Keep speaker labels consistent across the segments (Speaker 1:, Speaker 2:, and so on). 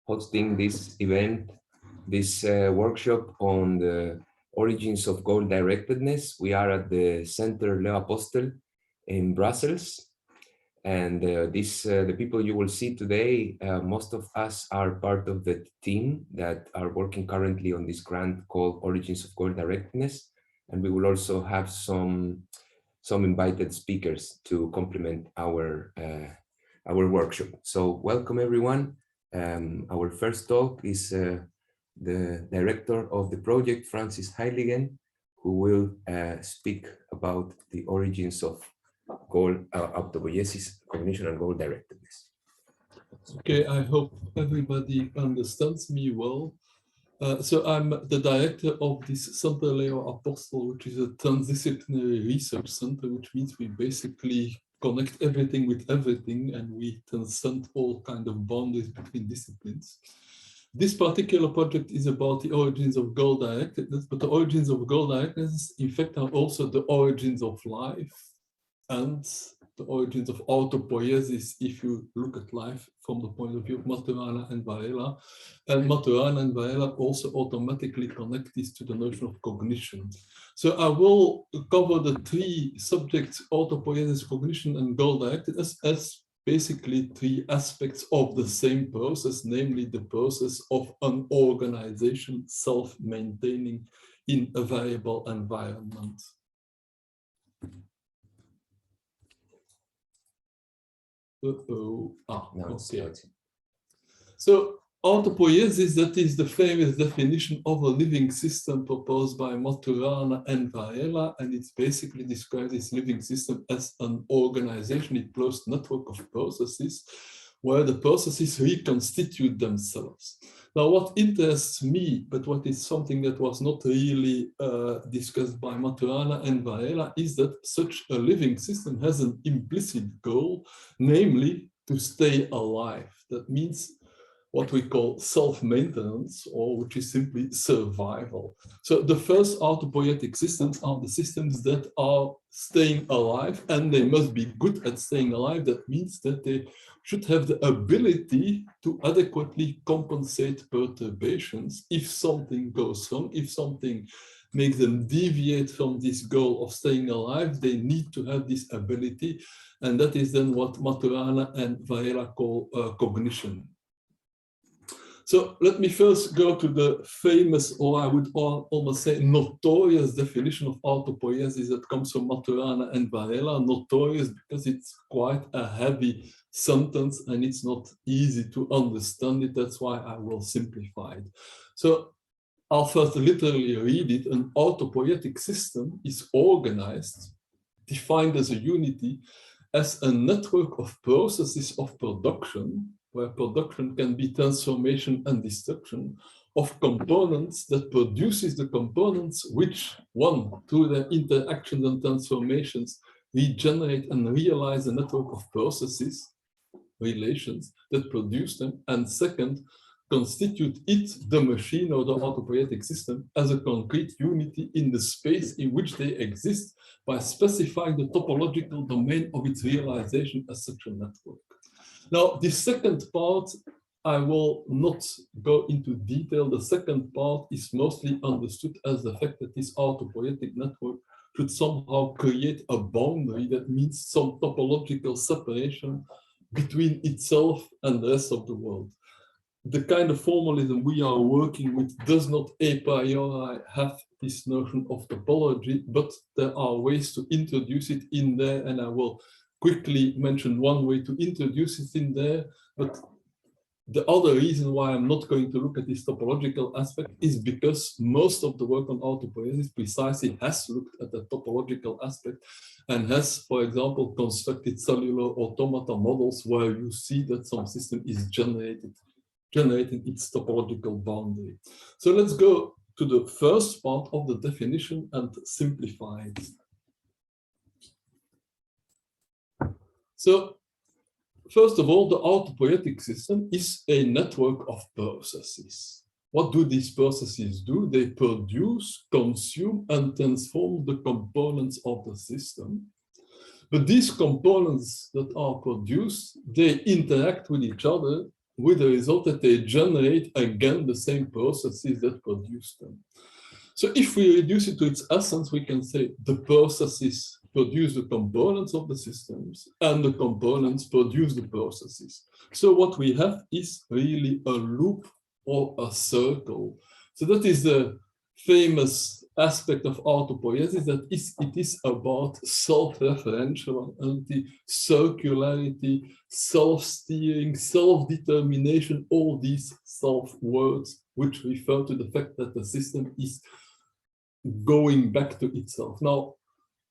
Speaker 1: hosting this event, this workshop on the origins of goal-directedness. We are at the Center Leo Apostel in Brussels. And the people you will see today, most of us are part of the team that are working currently on this grant called Origins of Goal-Directedness. And we will also have some invited speakers to complement our workshop. So welcome everyone. Our first talk is the director of the project, Francis Heiligen, who will speak about the origins of autopoiesis, cognition, and goal-directedness.
Speaker 2: Okay, I hope everybody understands me well. So I'm the director of this Center Leo Apostel, which is a transdisciplinary research center, which means we basically connect everything with everything and we transcend all kind of boundaries between disciplines. This particular project is about the origins of goal-directedness, but the origins of goal-directedness, in fact, are also the origins of life and the origins of autopoiesis, if you look at life from the point of view of Maturana and Varela. And Maturana and Varela also automatically connect this to the notion of cognition. So I will cover the three subjects, autopoiesis, cognition, and goal-directedness, as basically three aspects of the same process, namely the process of an organization self-maintaining in a variable environment. Okay. So autopoiesis, that is the famous definition of a living system proposed by Maturana and Varela, and it's basically described this living system as an organization, a closed network of processes where the processes reconstitute themselves. Now, what interests me, but what is something that was not really discussed by Maturana and Varela, is that such a living system has an implicit goal, namely to stay alive. That means what we call self-maintenance, or which is simply survival. So the first autopoietic systems are the systems that are staying alive, and they must be good at staying alive. That means that they should have the ability to adequately compensate perturbations if something goes wrong, if something makes them deviate from this goal of staying alive. They need to have this ability, and that is then what Maturana and Varela call cognition. So let me first go to the famous, or I would almost say notorious definition of autopoiesis that comes from Maturana and Varela. Notorious because it's quite a heavy sentence and it's not easy to understand it. That's why I will simplify it. So I'll first literally read it. An autopoietic system is organized, defined as a unity, as a network of processes of production, where production can be transformation and destruction, of components that produces the components which, one, through their interactions and transformations, regenerate and realize a network of processes, relations, that produce them, and second, constitute it, the machine or the autopoietic system, as a concrete unity in the space in which they exist by specifying the topological domain of its realization as such a network. Now, the second part, I will not go into detail. The second part is mostly understood as the fact that this autopoietic network should somehow create a boundary, that means some topological separation between itself and the rest of the world. The kind of formalism we are working with does not a priori have this notion of topology, but there are ways to introduce it in there, and I will quickly mention one way to introduce it in there. But the other reason why I'm not going to look at this topological aspect is because most of the work on autopoiesis precisely has looked at the topological aspect and has, for example, constructed cellular automata models where you see that some system is generating its topological boundary. So let's go to the first part of the definition and simplify it. So, first of all, the autopoietic system is a network of processes. What do these processes do? They produce, consume, and transform the components of the system. But these components that are produced, they interact with each other with the result that they generate again the same processes that produce them. So if we reduce it to its essence, we can say the processes produce the components of the systems and the components produce the processes. So what we have is really a loop or a circle. So that is the famous aspect of autopoiesis, that it is about self-referentiality, circularity, self-steering, self-determination, all these self-words which refer to the fact that the system is going back to itself. Now,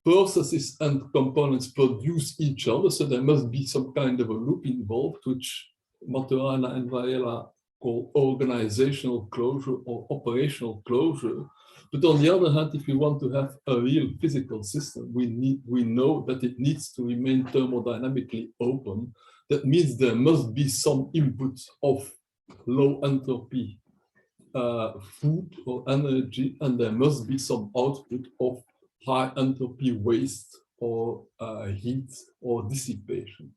Speaker 2: processes and components produce each other, so there must be some kind of a loop involved, which Maturana and Varela call organizational closure or operational closure. But on the other hand, if we want to have a real physical system, we know that it needs to remain thermodynamically open. That means there must be some input of low entropy food or energy, and there must be some output of high entropy waste or heat or dissipation.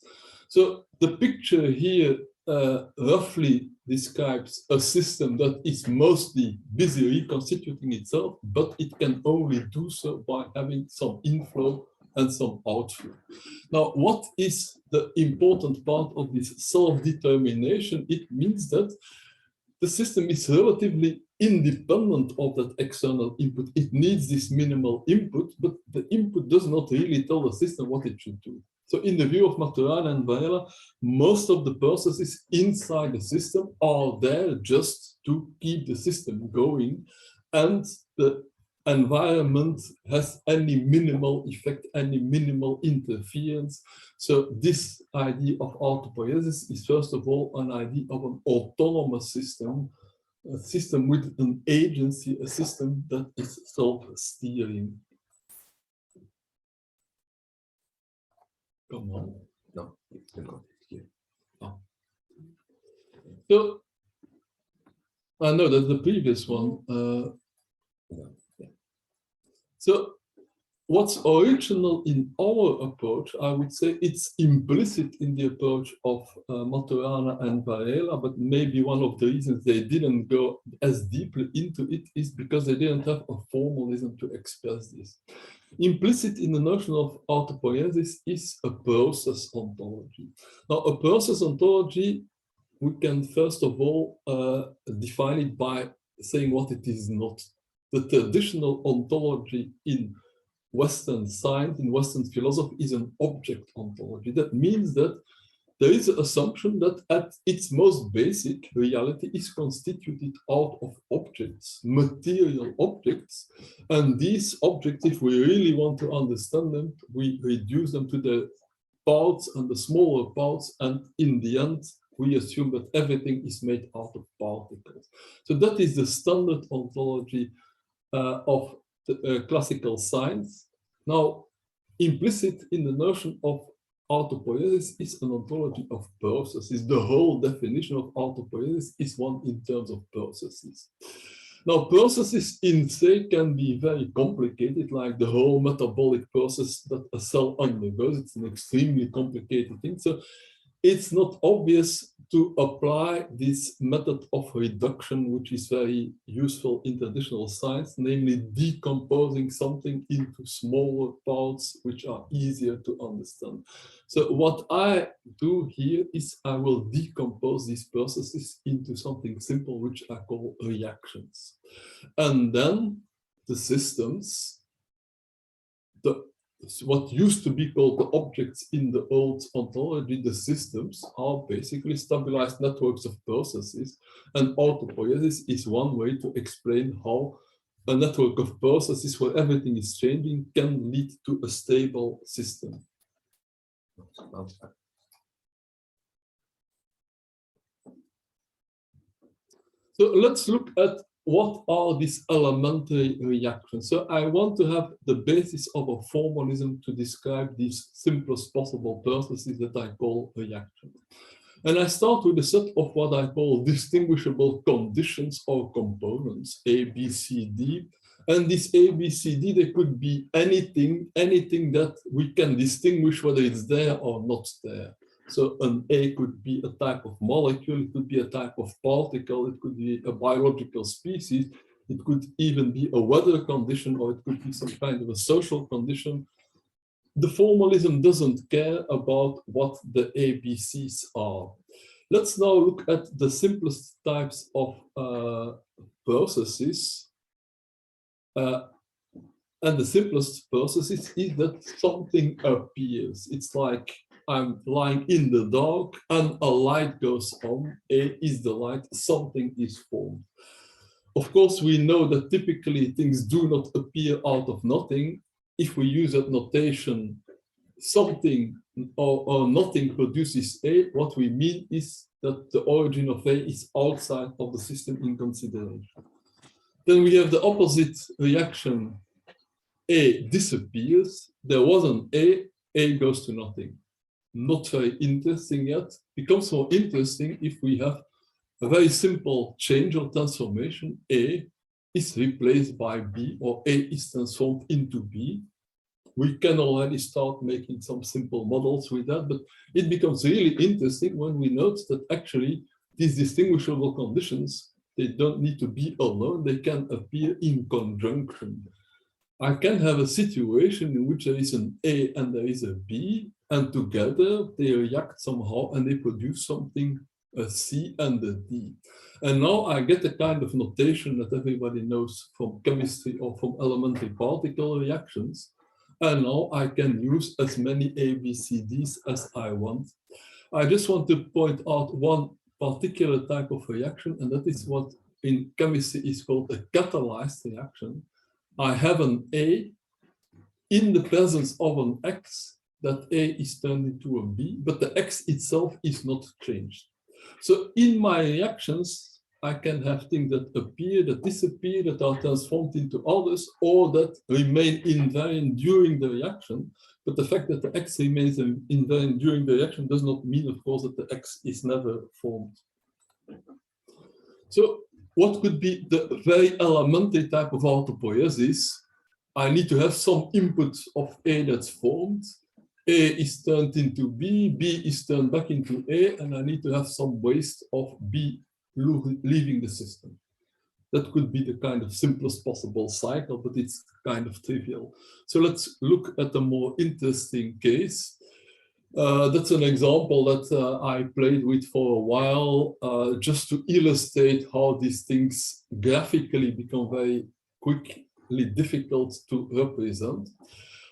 Speaker 2: So the picture here roughly describes a system that is mostly busy reconstituting itself, but it can only do so by having some inflow and some outflow. Now, what is the important part of this self-determination? It means that the system is relatively independent of that external input. It needs this minimal input, but the input does not really tell the system what it should do. So in the view of Maturana and Varela, most of the processes inside the system are there just to keep the system going, and the environment has any minimal effect, any minimal interference. So this idea of autopoiesis is first of all an idea of an autonomous system, a system with an agency, a system that is self-steering. Come on.
Speaker 1: No, it's not here.
Speaker 2: Oh. So, I know that's the previous one. So what's original in our approach, I would say it's implicit in the approach of Maturana and Varela, but maybe one of the reasons they didn't go as deeply into it is because they didn't have a formalism to express this. Implicit in the notion of autopoiesis is a process ontology. Now, a process ontology, we can first of all define it by saying what it is not. The traditional ontology in Western science, in Western philosophy, is an object ontology. That means that there is an assumption that at its most basic, reality is constituted out of objects, material objects. And these objects, if we really want to understand them, we reduce them to the parts and the smaller parts. And in the end, we assume that everything is made out of particles. So that is the standard ontology of the, classical science. Now, implicit in the notion of autopoiesis is an ontology of processes. The whole definition of autopoiesis is one in terms of processes. Now, processes in se can be very complicated, like the whole metabolic process that a cell undergoes. It's an extremely complicated thing. So it's not obvious to apply this method of reduction, which is very useful in traditional science, namely decomposing something into smaller parts which are easier to understand. So what I do here is I will decompose these processes into something simple, which I call reactions. And then the systems, what used to be called the objects in the old ontology, the systems, are basically stabilized networks of processes, and autopoiesis is one way to explain how a network of processes where everything is changing can lead to a stable system. So let's look at what are these elementary reactions. So I want to have the basis of a formalism to describe these simplest possible processes that I call reactions. And I start with a set of what I call distinguishable conditions or components, A, B, C, D. And this A, B, C, D, they could be anything that we can distinguish whether it's there or not there. So an A could be a type of molecule, it could be a type of particle, it could be a biological species, it could even be a weather condition, or it could be some kind of a social condition. The formalism doesn't care about what the ABCs are. Let's now look at the simplest types of processes. And the simplest processes is that something appears. It's like I'm lying in the dark and a light goes on. A is the light, something is formed. Of course, we know that typically things do not appear out of nothing. If we use that notation, something or nothing produces A, what we mean is that the origin of A is outside of the system in consideration. Then we have the opposite reaction. A disappears, there was an A goes to nothing. Not very interesting yet. Becomes more interesting if we have a very simple change or transformation. A is replaced by B, or A is transformed into B. We can already start making some simple models with that, but it becomes really interesting when we note that actually these distinguishable conditions, they don't need to be alone, they can appear in conjunction. I can have a situation in which there is an A and there is a B, and together they react somehow and they produce something, a C and a D. And now I get a kind of notation that everybody knows from chemistry or from elementary particle reactions. And now I can use as many ABCDs as I want. I just want to point out one particular type of reaction, and that is what in chemistry is called a catalyzed reaction. I have an A in the presence of an X, that A is turned into a B, but the X itself is not changed. So in my reactions, I can have things that appear, that disappear, that are transformed into others, or that remain invariant during the reaction. But the fact that the X remains invariant during the reaction does not mean, of course, that the X is never formed. So what could be the very elementary type of autopoiesis? I need to have some input of A that's formed. A is turned into B, B is turned back into A, and I need to have some waste of B leaving the system. That could be the kind of simplest possible cycle, but it's kind of trivial. So let's look at a more interesting case. That's an example that I played with for a while, just to illustrate how these things graphically become very quickly difficult to represent.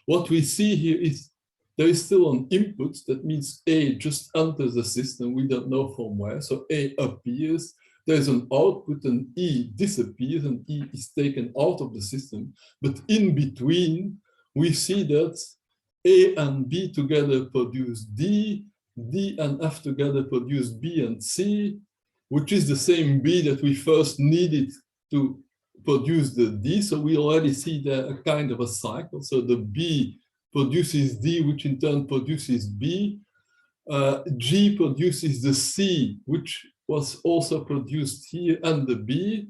Speaker 2: What we see here is there is still an input. That means A just enters the system. We don't know from where. So A appears. There's an output, and E disappears, and E is taken out of the system. But in between, we see that A and B together produce D, D and F together produce B and C, which is the same B that we first needed to produce the D. So we already see there a kind of a cycle. So the B produces D, which in turn produces B. G produces the C, which was also produced here, and the B.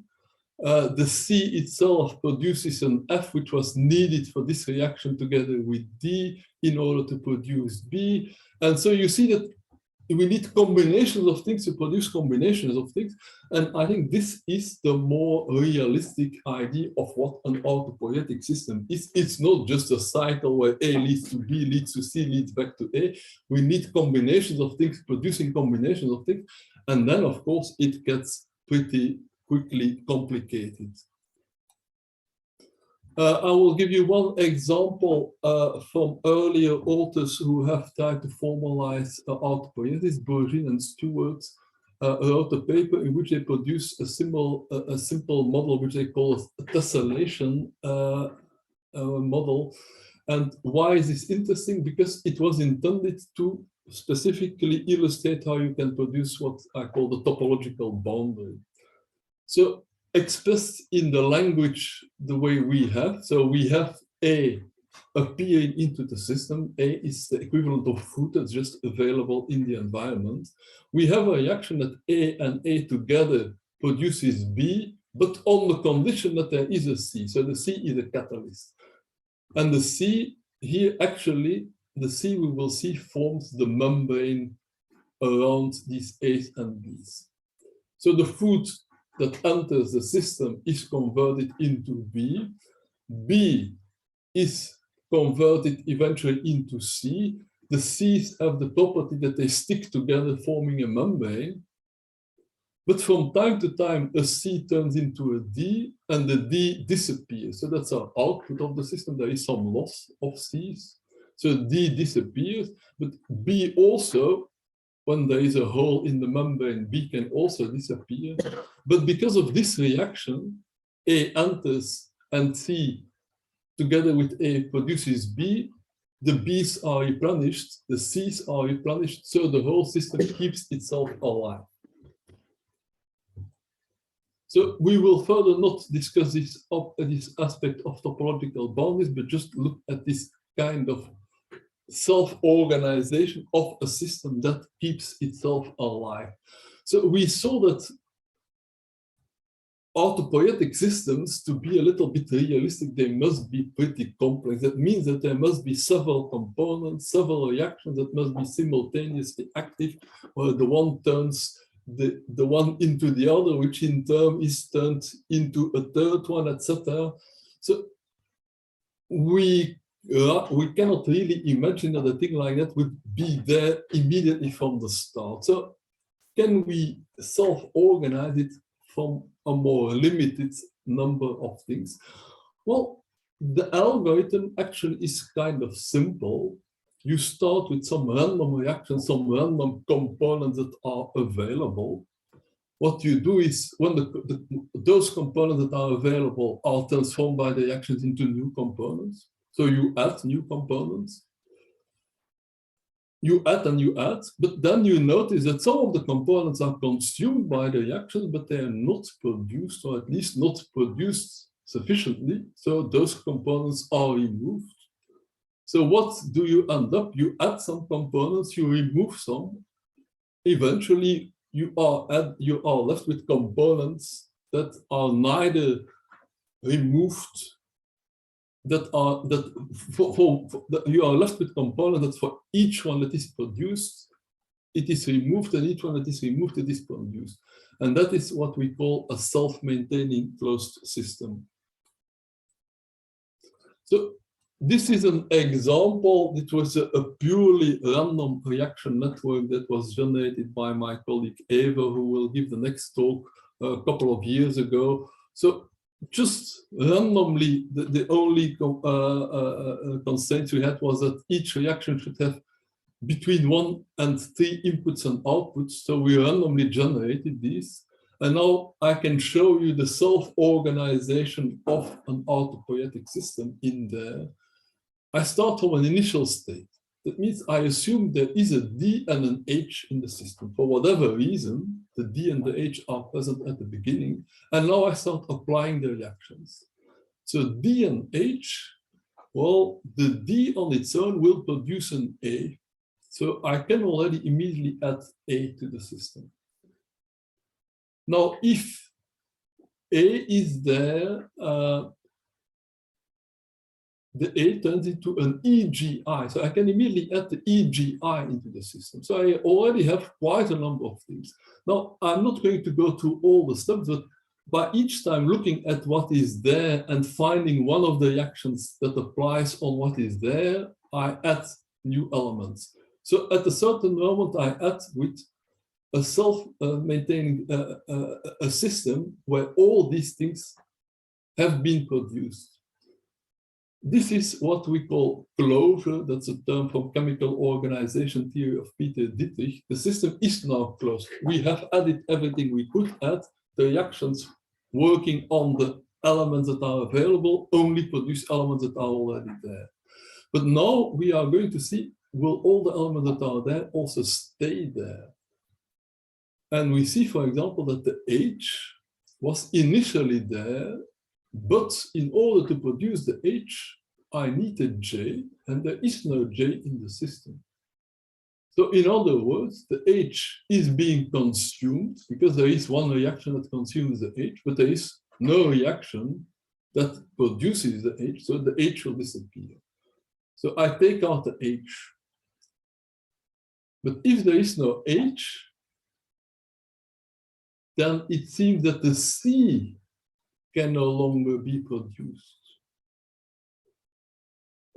Speaker 2: The C itself produces an F, which was needed for this reaction together with D in order to produce B. And so you see that we need combinations of things to produce combinations of things. And I think this is the more realistic idea of what an autopoietic system is. It's not just a cycle where A leads to B, leads to C, leads back to A. We need combinations of things, producing combinations of things. And then, of course, it gets pretty quickly complicated. I will give you one example from earlier authors who have tried to formalize autopoiesis. Bourgin and Stewart wrote a paper in which they produced a simple model which they call a tessellation model. And why is this interesting? Because it was intended to specifically illustrate how you can produce what I call the topological boundary. So expressed in the language the way we have. So we have A appearing into the system. A is the equivalent of food that's just available in the environment. We have a reaction that A and A together produces B, but on the condition that there is a C. So the C is a catalyst. And the C here, actually, the C we will see forms the membrane around these A's and B's. So the food that enters the system is converted into B. B is converted eventually into C. The C's have the property that they stick together, forming a membrane. But from time to time, a C turns into a D, and the D disappears. So that's our output of the system. There is some loss of C's. So D disappears, but B also, when there is a hole in the membrane, B can also disappear. But because of this reaction, A enters and C, together with A, produces B. The B's are replenished, the C's are replenished, so the whole system keeps itself alive. So we will further not discuss this aspect of topological boundaries, but just look at this kind of self-organization of a system that keeps itself alive. So we saw that autopoietic systems, to be a little bit realistic, they must be pretty complex. That means that there must be several components, several reactions that must be simultaneously active, where the one turns the one into the other, which in turn is turned into a third one, etc. So we cannot really imagine that a thing like that would be there immediately from the start. So can we self-organize it from a more limited number of things? Well, the algorithm actually is kind of simple. You start with some random reactions, some random components that are available. What you do is, when those components that are available are transformed by the reactions into new components. So you add new components. You add and you add, but then you notice that some of the components are consumed by the reactions, but they are not produced, or at least not produced sufficiently. So those components are removed. So what do you end up? You add some components, you remove some. Eventually, you are left with components that are neither removed, you are left with components that for each one that is produced, it is removed, and each one that is removed, it is produced. And that is what we call a self-maintaining closed system. So this is an example. It was a purely random reaction network that was generated by my colleague Eva, who will give the next talk a couple of years ago. So just randomly, the only constraint we had was that each reaction should have between 1 and 3 inputs and outputs. So we randomly generated these. And now I can show you the self-organization of an autopoietic system in there. I start from an initial state. That means I assume there is a D and an H in the system. For whatever reason, the D and the H are present at the beginning. And now I start applying the reactions. So D and H, well, the D on its own will produce an A. So I can already immediately add A to the system. Now, if A is there, the A turns into an EGI. So I can immediately add the EGI into the system. So I already have quite a number of things. Now, I'm not going to go through all the steps, but by each time looking at what is there and finding one of the reactions that applies on what is there, I add new elements. So at a certain moment, I add with a self-maintaining a system where all these things have been produced. This is what we call closure. That's a term from chemical organization theory of Peter Dietrich. The system is now closed. We have added everything we could add. The reactions working on the elements that are available only produce elements that are already there. But now we are going to see, will all the elements that are there also stay there? And we see, for example, that the H was initially there, but in order to produce the H, I need a J, and there is no J in the system. So in other words, the H is being consumed because there is one reaction that consumes the H, but there is no reaction that produces the H, so the H will disappear. So I take out the H. But if there is no H, then it seems that the C can no longer be produced.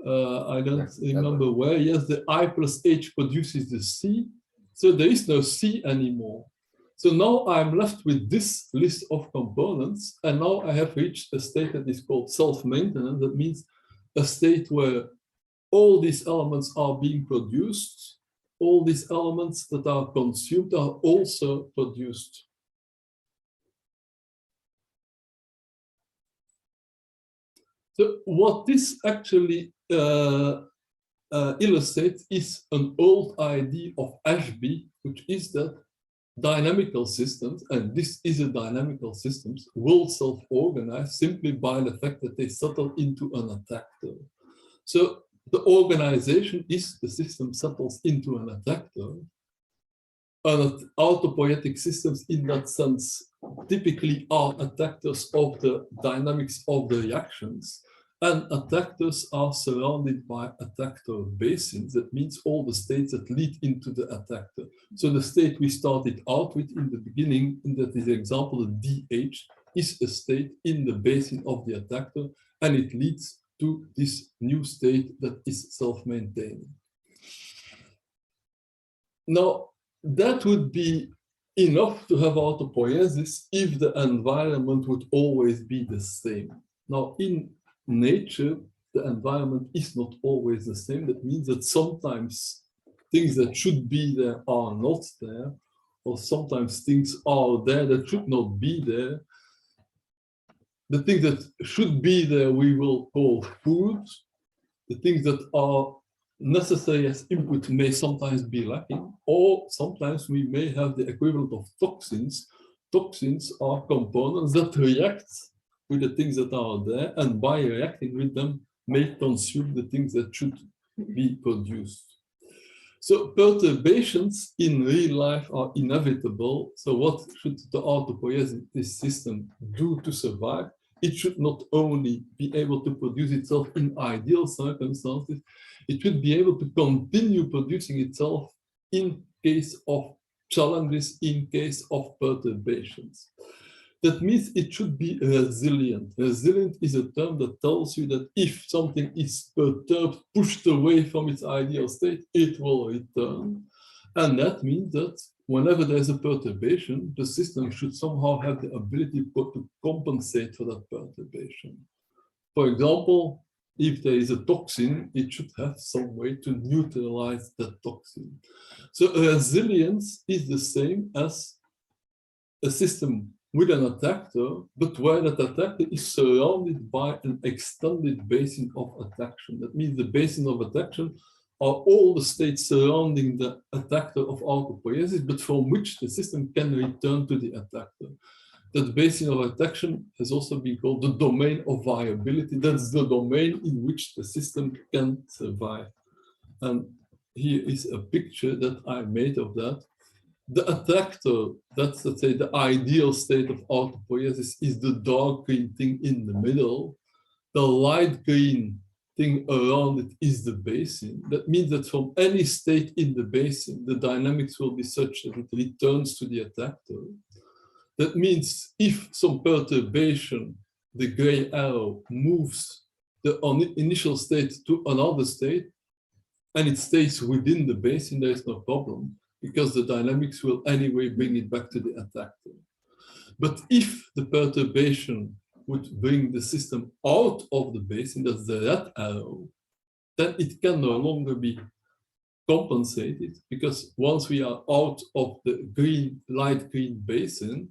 Speaker 2: I don't remember where. Yes, the I plus H produces the C. So there is no C anymore. So now I'm left with this list of components. And now I have reached a state that is called self-maintenance. That means a state where all these elements are being produced. All these elements that are consumed are also produced. So what this actually illustrates is an old idea of Ashby, which is that dynamical systems, and this is a dynamical systems, will self-organize simply by the fact that they settle into an attractor. So the organization is the system settles into an attractor. And autopoietic systems in that sense typically are attractors of the dynamics of the reactions. And attractors are surrounded by attractor basins. That means all the states that lead into the attractor. So the state we started out with in the beginning, in that is example, the DH, is a state in the basin of the attractor, and it leads to this new state that is self-maintaining. Now, that would be enough to have autopoiesis if the environment would always be the same. Now, in nature, the environment is not always the same. That means that sometimes things that should be there are not there, or sometimes things are there that should not be there. The things that should be there we will call food. The things that are necessary as input may sometimes be lacking, or sometimes we may have the equivalent of toxins. Toxins are components that react with the things that are there, and by reacting with them may consume the things that should be produced. So perturbations in real life are inevitable. So what should the autopoiesis system do to survive? It should not only be able to produce itself in ideal circumstances, it should be able to continue producing itself in case of challenges, in case of perturbations. That means it should be resilient. Resilient is a term that tells you that if something is perturbed, pushed away from its ideal state, it will return. And that means that whenever there's a perturbation, the system should somehow have the ability to compensate for that perturbation. For example, if there is a toxin, it should have some way to neutralize that toxin. So resilience is the same as a system with an attractor, but where that attractor is surrounded by an extended basin of attraction. That means the basin of attraction are all the states surrounding the attractor of autopoiesis, but from which the system can return to the attractor. That basin of attraction has also been called the domain of viability. That's the domain in which the system can survive. And here is a picture that I made of that. The attractor, that's, let's say, the ideal state of autopoiesis, is the dark green thing in the middle. The light green thing around it is the basin. That means that from any state in the basin, the dynamics will be such that it returns to the attractor. That means if some perturbation, the gray arrow, moves the initial state to another state, and it stays within the basin, there is no problem, because the dynamics will anyway bring it back to the attractor. But if the perturbation would bring the system out of the basin, that's the red arrow, then it can no longer be compensated, because once we are out of the green, light green basin,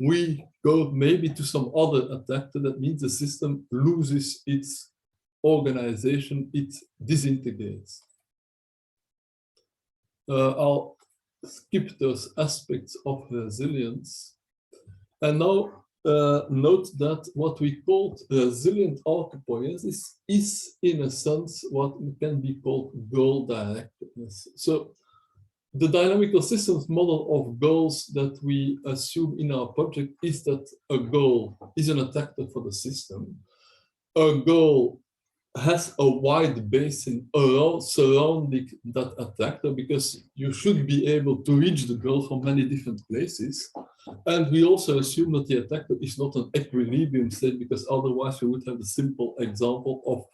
Speaker 2: we go maybe to some other attractor. That means the system loses its organization, it disintegrates. I'll skip those aspects of resilience. And now note that what we called resilient autopoiesis is, in a sense, what can be called goal directedness. So the dynamical systems model of goals that we assume in our project is that a goal is an attractor for the system. A goal has a wide basin around surrounding that attractor, because you should be able to reach the goal from many different places. And we also assume that the attractor is not an equilibrium state, because otherwise we would have the simple example of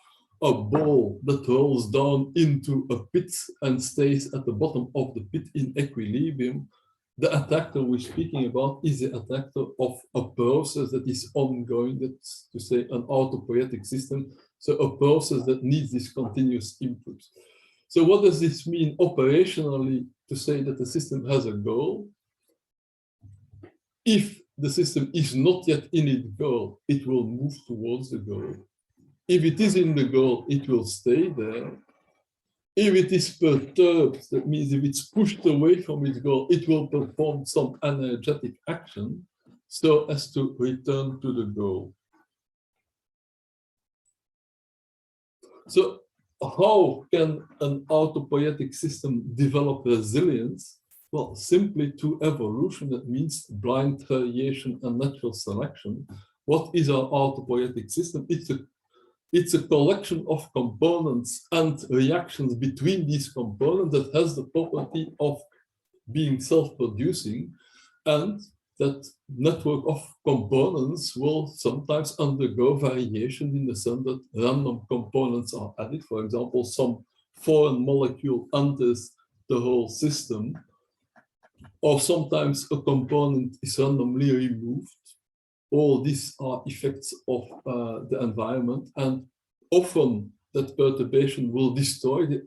Speaker 2: a ball that rolls down into a pit and stays at the bottom of the pit in equilibrium. The attractor we're speaking about is the attractor of a process that is ongoing, that's to say an autopoietic system, so a process that needs this continuous input. So what does this mean operationally to say that the system has a goal? If the system is not yet in its goal, it will move towards the goal. If it is in the goal, it will stay there. If it is perturbed, that means if it's pushed away from its goal, it will perform some energetic action so as to return to the goal. So how can an autopoietic system develop resilience? Well, simply through evolution. That means blind variation and natural selection. What is our autopoietic system? It's a collection of components and reactions between these components that has the property of being self-producing, and that network of components will sometimes undergo variation in the sense that random components are added. For example, some foreign molecule enters the whole system, or sometimes a component is randomly removed. All these are effects of the environment, and often that perturbation will destroy the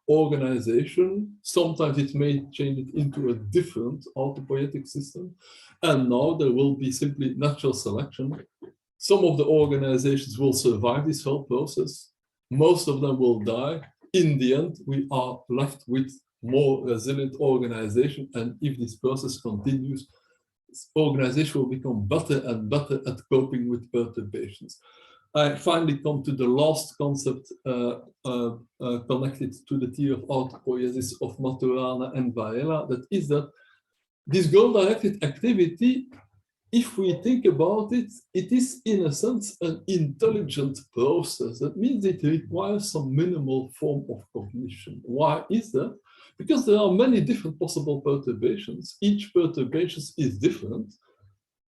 Speaker 2: organization. Sometimes it may change it into a different autopoietic system, and now there will be simply natural selection. Some of the organizations will survive this whole process. Most of them will die. In the end, we are left with more resilient organization, and if this process continues, organization will become better and better at coping with perturbations. I finally come to the last concept connected to the theory of autopoiesis of Maturana and Varela. That is that this goal-directed activity, if we think about it, it is in a sense an intelligent process. That means it requires some minimal form of cognition. Why is that? Because there are many different possible perturbations. Each perturbation is different.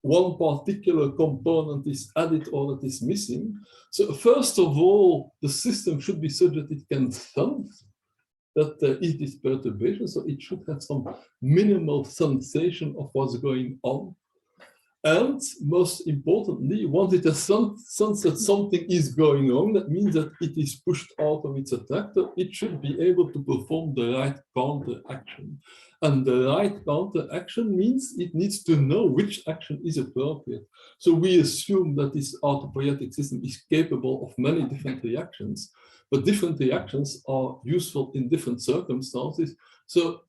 Speaker 2: One particular component is added or that is missing. So first of all, the system should be such that it can sense that there is this perturbation. So it should have some minimal sensation of what's going on. And most importantly, once it has sensed that something is going on, that means that it is pushed out of its attractor, it should be able to perform the right counter action. And the right counter action means it needs to know which action is appropriate. So we assume that this autopoietic system is capable of many different reactions, but different reactions are useful in different circumstances. So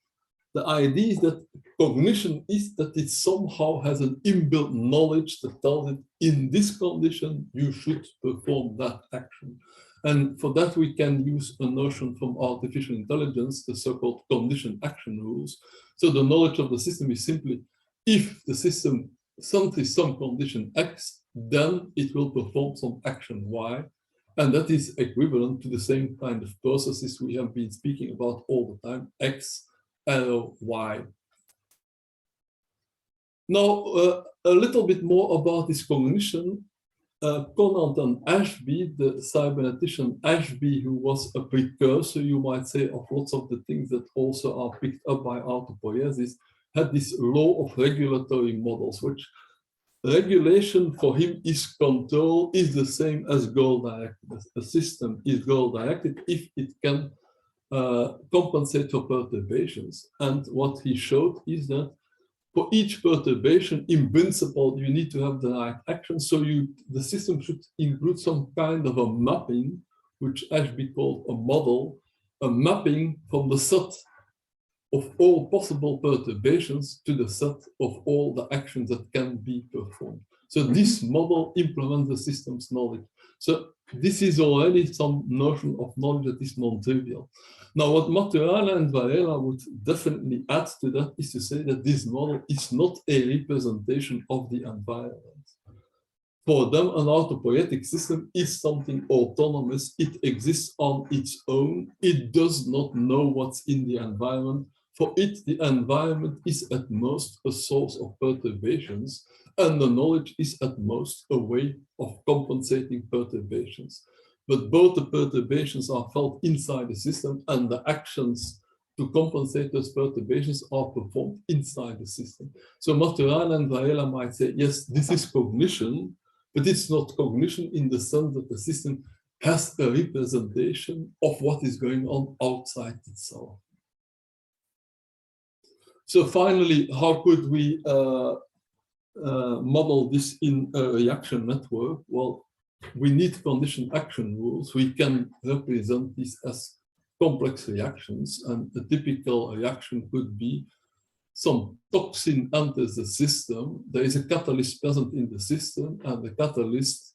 Speaker 2: the idea is that cognition is that it somehow has an inbuilt knowledge that tells it in this condition, you should perform that action. And for that, we can use a notion from artificial intelligence, the so-called condition action rules. So the knowledge of the system is simply, if the system senses some condition X, then it will perform some action Y. And that is equivalent to the same kind of processes we have been speaking about all the time, X, arrow, Y. Now, a little bit more about this cognition. Conant and Ashby, the cybernetician Ashby, who was a precursor, you might say, of lots of the things that also are picked up by autopoiesis, had this law of regulatory models, which regulation for him is control, is the same as goal-directed. The system is goal-directed if it can compensate for perturbations. And what he showed is that for each perturbation, in principle, you need to have the right action. So the system should include some kind of a mapping, which Ashby called a model, a mapping from the set of all possible perturbations to the set of all the actions that can be performed. So this model implements the system's knowledge. So this is already some notion of knowledge that is non-trivial. Now, what Maturana and Varela would definitely add to that is to say that this model is not a representation of the environment. for them, an autopoietic system is something autonomous. It exists on its own. It does not know what's in the environment. For it, the environment is at most a source of perturbations, and the knowledge is at most a way of compensating perturbations. But both the perturbations are felt inside the system, and the actions to compensate those perturbations are performed inside the system. So Maturana and Varela might say, yes, this is cognition, but it's not cognition in the sense that the system has a representation of what is going on outside itself. So finally, how could we model this in a reaction network? Well, we need condition action rules. We can represent this as complex reactions, and a typical reaction could be some toxin enters the system. There is a catalyst present in the system, and the catalyst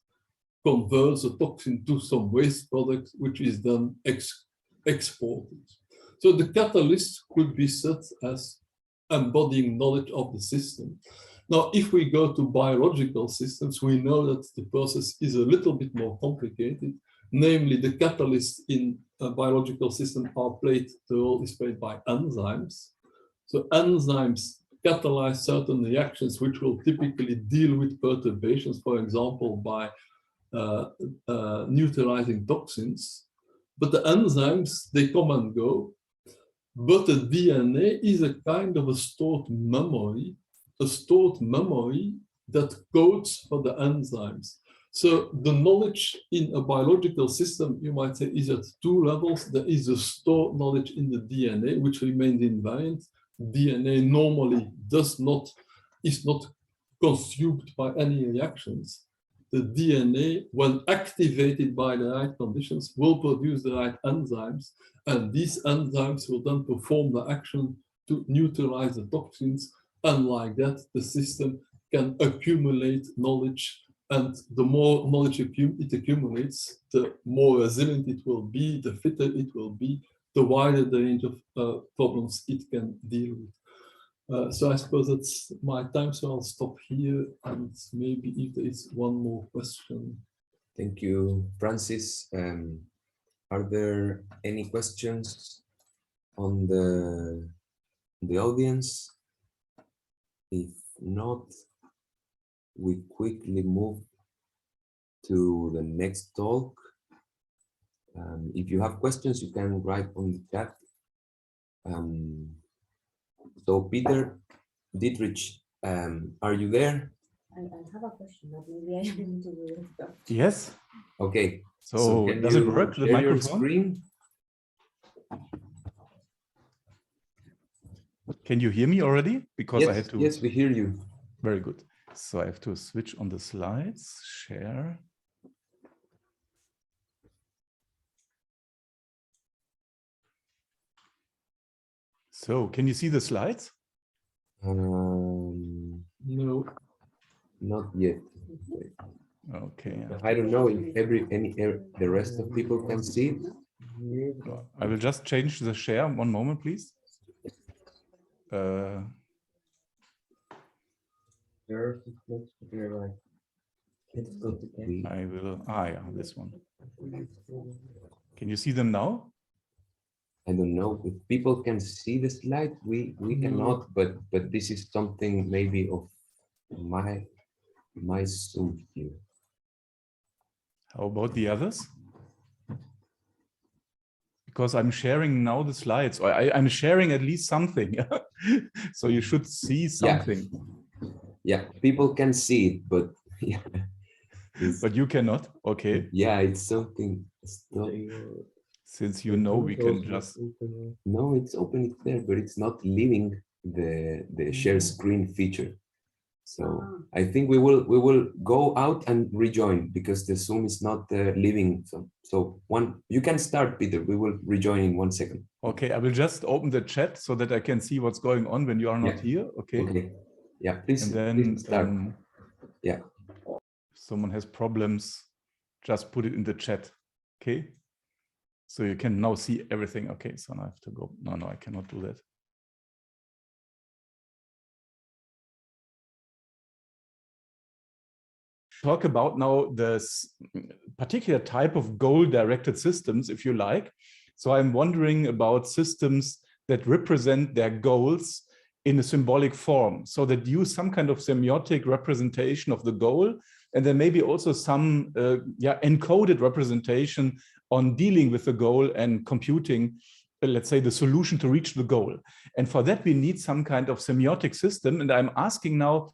Speaker 2: converts the toxin to some waste product, which is then exported. So the catalyst could be set as embodying knowledge of the system. Now, if we go to biological systems, we know that the process is a little bit more complicated. Namely, the catalyst in a biological system the role is played by enzymes. So enzymes catalyze certain reactions which will typically deal with perturbations, for example, by neutralizing toxins. But the enzymes, they come and go. But the DNA is a kind of a stored memory that codes for the enzymes. So the knowledge in a biological system, you might say, is at two levels. There is a stored knowledge in the DNA, which remains invariant. DNA normally is not consumed by any reactions. The DNA, when activated by the right conditions, will produce the right enzymes, and these enzymes will then perform the action to neutralize the toxins, and like that, the system can accumulate knowledge. And the more knowledge it accumulates, the more resilient it will be, the fitter it will be, the wider the range of problems it can deal with. So I suppose that's my time, so I'll stop here, and maybe if there is one more question.
Speaker 1: Thank you, Francis. Are there any questions on the audience? If not, we quickly move to the next talk. If you have questions, you can write on the chat. So Peter Dietrich, are you there?
Speaker 3: I have a question, but maybe I need to do it.
Speaker 4: Yes.
Speaker 1: Okay.
Speaker 4: So does it work, the
Speaker 1: microphone? Your
Speaker 4: microphone?
Speaker 1: screen?
Speaker 4: Can you hear me already? Because
Speaker 1: yes,
Speaker 4: I had to.
Speaker 1: Yes, we hear you.
Speaker 4: Very good. So I have to switch on the slides, share. So can you see the slides?
Speaker 2: No.
Speaker 1: Not yet.
Speaker 4: Okay.
Speaker 1: I don't know if the rest of people can see it.
Speaker 4: I will just change the share. One moment, please. I will. Yeah, this one. Can you see them now?
Speaker 1: I don't know if people can see the slide. We cannot, but this is something maybe of my Zoom here.
Speaker 4: How about the others? Because I'm sharing now the slides, or I'm sharing at least something. So you should see something.
Speaker 1: Yeah, people can see it, but yeah.
Speaker 4: But you cannot. Okay.
Speaker 1: Yeah, it's something.
Speaker 4: Since you know, we can just.
Speaker 1: No, it's open. It's there, but it's not leaving the share screen feature. So I think we will go out and rejoin because the Zoom is not leaving. So you can start, Peter. We will rejoin in 1 second.
Speaker 4: Okay, I will just open the chat so that I can see what's going on when you are not here. Okay.
Speaker 1: Okay. Yeah, please.
Speaker 4: And then
Speaker 1: please start.
Speaker 4: Yeah. If someone has problems, just put it in the chat. Okay. So you can now see everything. Okay, so now I have to go. No, I cannot do that. talk about now this particular type of goal-directed systems, if you like. So I'm wondering about systems that represent their goals in a symbolic form, so that use some kind of semiotic representation of the goal, and then maybe also some encoded representation on dealing with the goal and computing, let's say, the solution to reach the goal. And for that, we need some kind of semiotic system. And I'm asking now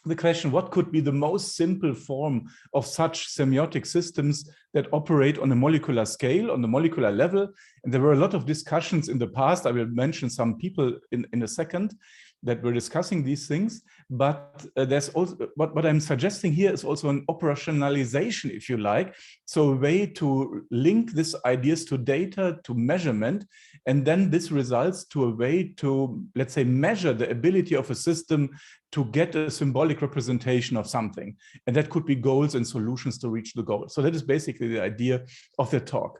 Speaker 4: the question, what could be the most simple form of such semiotic systems that operate on a molecular scale, on the molecular level? And there were a lot of discussions in the past. I will mention some people in a second that were discussing these things. But there's also, what I'm suggesting here is also an operationalization, if you like. So a way to link these ideas to data, to measurement, and then this results to a way to, let's say, measure the ability of a system to get a symbolic representation of something. And that could be goals and solutions to reach the goal. So that is basically the idea of the talk.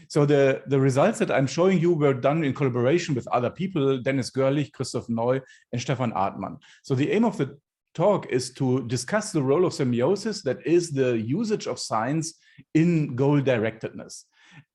Speaker 4: So the results that I'm showing you were done in collaboration with other people, Dennis Görlich, Christoph Neu, and Stefan Artmann. So the aim of the talk is to discuss the role of semiosis, that is the usage of science in goal directedness.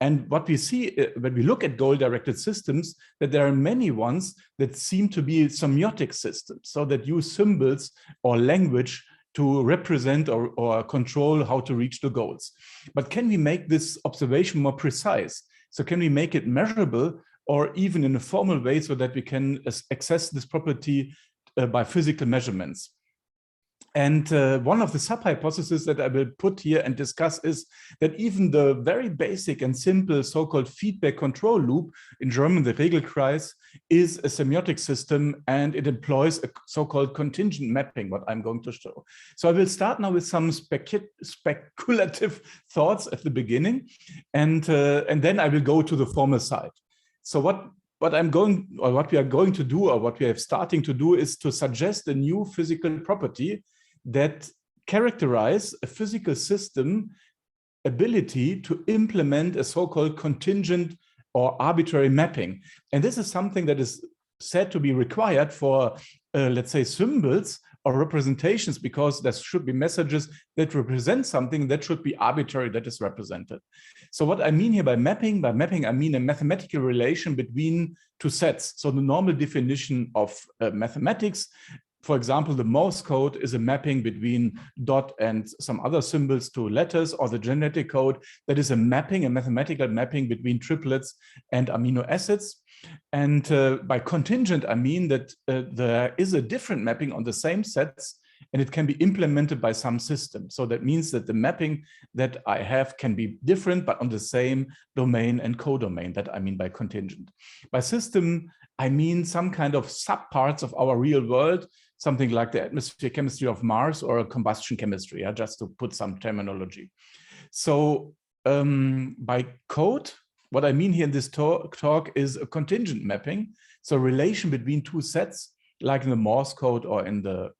Speaker 4: And what we see when we look at goal-directed systems, that there are many ones that seem to be semiotic systems, so that use symbols or language to represent or control how to reach the goals. But can we make this observation more precise? So can we make it measurable, or even in a formal way, so that we can access this property by physical measurements? And one of the sub-hypotheses that I will put here and discuss is that even the very basic and simple so-called feedback control loop, in German, the Regelkreis, is a semiotic system, and it employs a so-called contingent mapping, what I'm going to show. So I will start now with some speculative thoughts at the beginning, and then I will go to the formal side. So what we are going to do, or what we are starting to do, is to suggest a new physical property that characterize a physical system ability to implement a so-called contingent or arbitrary mapping. And this is something that is said to be required for, let's say, symbols or representations, because there should be messages that represent something that should be arbitrary, that is represented. So what I mean here by mapping I mean a mathematical relation between two sets. So the normal definition of mathematics, for example, the Morse code is a mapping between dot and some other symbols to letters, or the genetic code, that is a mapping, a mathematical mapping between triplets and amino acids. And by contingent, I mean that there is a different mapping on the same sets, and it can be implemented by some system. So that means that the mapping that I have can be different, but on the same domain and codomain. That I mean by contingent. By system, I mean some kind of subparts of our real world, something like the atmosphere chemistry of Mars, or a combustion chemistry, just to put some terminology. So by code, what I mean here in this talk is a contingent mapping. So relation between two sets, like in the Morse code or in the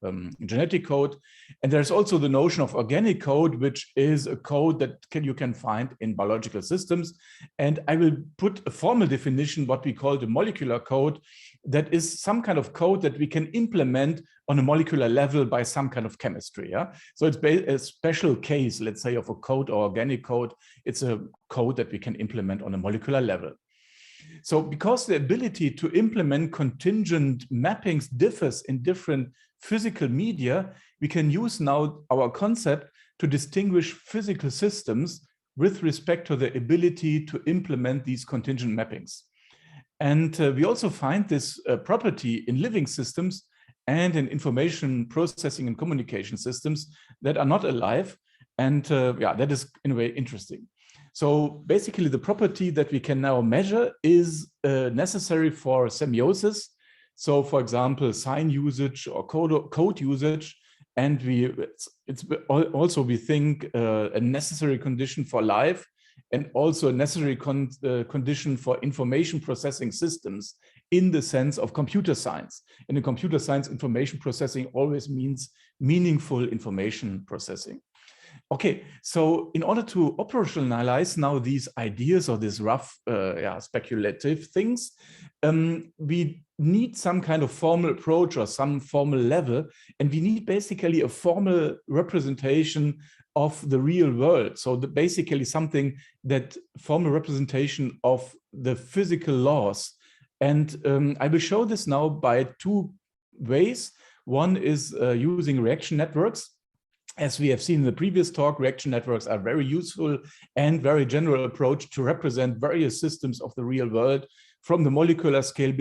Speaker 4: genetic code. And there's also the notion of organic code, which is a code that you can find in biological systems. And I will put a formal definition, what we call the molecular code, that is some kind of code that we can implement on a molecular level by some kind of chemistry. Yeah? So it's a special case, let's say, of a code or organic code. It's a code that we can implement on a molecular level. So because the ability to implement contingent mappings differs in different physical media, we can use now our concept to distinguish physical systems with respect to the ability to implement these contingent mappings. And we also find this property in living systems and in information processing and communication systems that are not alive. And that is in a way interesting. So basically the property that we can now measure is necessary for semiosis. So for example, sign usage or code usage. And it's also, we think, a necessary condition for life, and also a necessary condition for information processing systems in the sense of computer science. And in computer science, information processing always means meaningful information processing. Okay, so in order to operationalize now these ideas or these rough, speculative things, we need some kind of formal approach or some formal level, and we need basically a formal representation of the real world. So basically something that formal representation of the physical laws. And I will show this now by two ways. One is using reaction networks. As we have seen in the previous talk, reaction networks are very useful and very general approach to represent various systems of the real world, from the molecular scale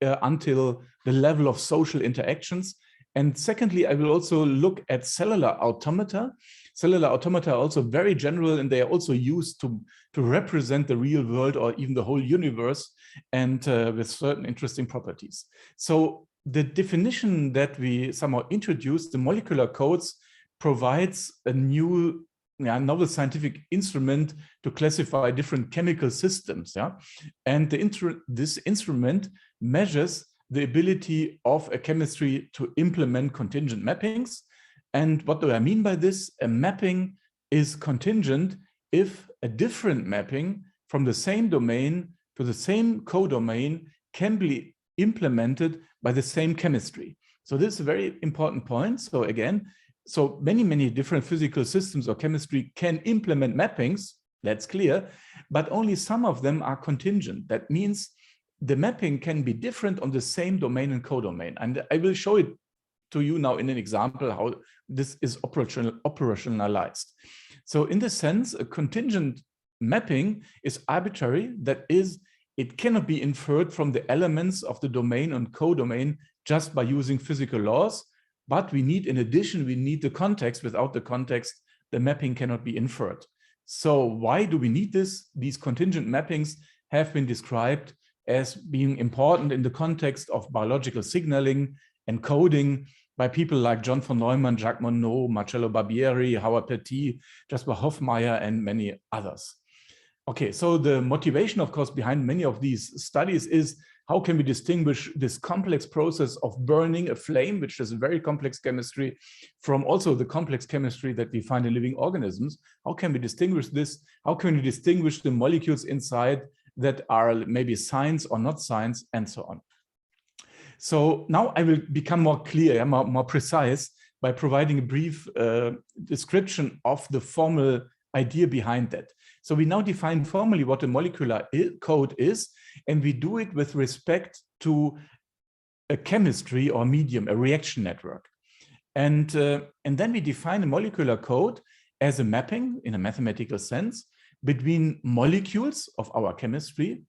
Speaker 4: until the level of social interactions. And secondly, I will also look at cellular automata. Cellular automata are also very general, and they are also used to represent the real world or even the whole universe, and with certain interesting properties. So the definition that we somehow introduced, the molecular codes, provides a new novel scientific instrument to classify different chemical systems. And this instrument measures the ability of a chemistry to implement contingent mappings. And what do I mean by this? A mapping is contingent if a different mapping from the same domain to the same codomain can be implemented by the same chemistry. So this is a very important point. So again, so many different physical systems or chemistry can implement mappings, that's clear, but only some of them are contingent. That means the mapping can be different on the same domain and codomain. And I will show it to you now in an example how this is operationalized. So in this sense, a contingent mapping is arbitrary. That is, it cannot be inferred from the elements of the domain and codomain just by using physical laws. But we need, in addition, we need the context. Without the context, the mapping cannot be inferred. So why do we need this? These contingent mappings have been described as being important in the context of biological signaling and coding by people like John von Neumann, Jacques Monod, Marcello Barbieri, Howard Petit, Jasper Hoffmeier, and many others. Okay, so the motivation, of course, behind many of these studies is how can we distinguish this complex process of burning a flame, which is a very complex chemistry, from also the complex chemistry that we find in living organisms? How can we distinguish this? How can we distinguish the molecules inside that are maybe science or not science, and so on? So now I will become more clear, more precise, by providing a brief description of the formal idea behind that. So we now define formally what a molecular code is, and we do it with respect to a chemistry or medium, a reaction network. And then we define a molecular code as a mapping, in a mathematical sense, between molecules of our chemistry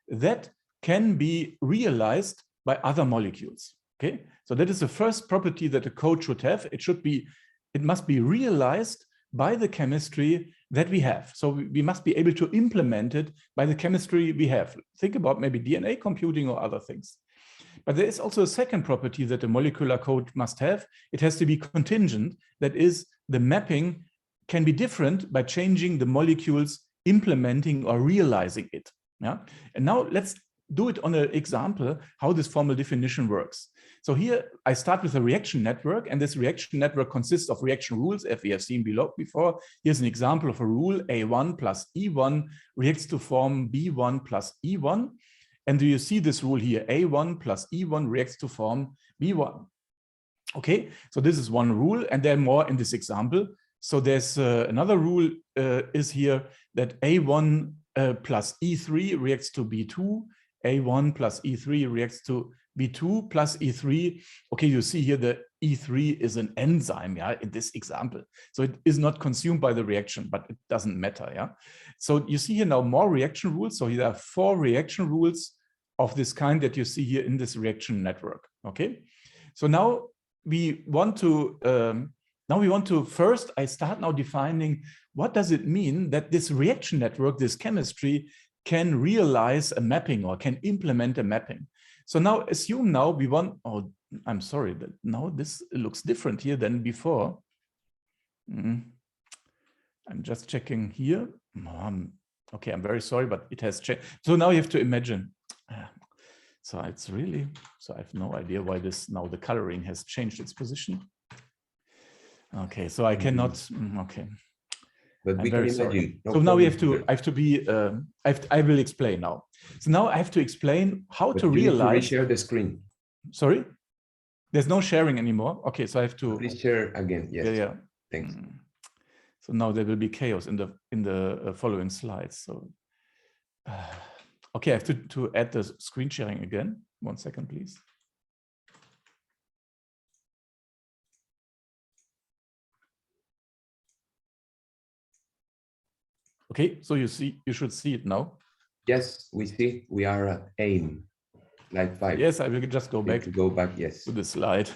Speaker 4: that can be realized by other molecules. Okay, so that is the first property that a code should have. It must be realized by the chemistry that we have. So we must be able to implement it by the chemistry we have. Think about maybe DNA computing or other things. But there is also a second property that a molecular code must have. It has to be contingent. That is, the mapping can be different by changing the molecules implementing or realizing it. Yeah? And now let's do it on an example how this formal definition works. So here I start with a reaction network, and this reaction network consists of reaction rules, as we have seen below before. Here's an example of a rule: A1 plus E1 reacts to form B1 plus E1. And do you see this rule here? A1 plus E1 reacts to form B1. Okay, so this is one rule, and there are more in this example. So there's another rule is here that A1 plus E3 reacts to B2. A1 plus E3 reacts to B2 plus E3. Okay, you see here the E3 is an enzyme, yeah, in this example. So it is not consumed by the reaction, but it doesn't matter, yeah. So you see here now more reaction rules. So here are 4 reaction rules of this kind that you see here in this reaction network, okay? So now we want to, first, I start now defining what does it mean that this reaction network, this chemistry, can realize a mapping or can implement a mapping. So now assume now we want, oh, I'm sorry, but now this looks different here than before. I'm just checking here. Okay, I'm very sorry, but it has changed. So now you have to imagine. So it's really, so I have no idea why this, now the coloring has changed its position. Okay, so I cannot, okay.
Speaker 1: But
Speaker 4: I'm
Speaker 1: we
Speaker 4: very
Speaker 1: can
Speaker 4: sorry.
Speaker 1: imagine. No
Speaker 4: So now we
Speaker 1: problem.
Speaker 4: have to be, I will explain now. So now I have to explain how
Speaker 1: But
Speaker 4: to
Speaker 1: you need
Speaker 4: realize.
Speaker 1: to reshare the screen.
Speaker 4: Sorry? There's no sharing anymore. Okay, so I have to.
Speaker 1: Please share again. Yes.
Speaker 4: Yeah, yeah.
Speaker 1: Thanks.
Speaker 4: So now there will be chaos in the following slides. So, okay, I have to add the screen sharing again. 1 second, please. Okay, so you should see it now.
Speaker 1: Yes, we see. We are at aim, slide 5.
Speaker 4: Yes, I will just go back.
Speaker 1: To go back, yes.
Speaker 4: To the slide.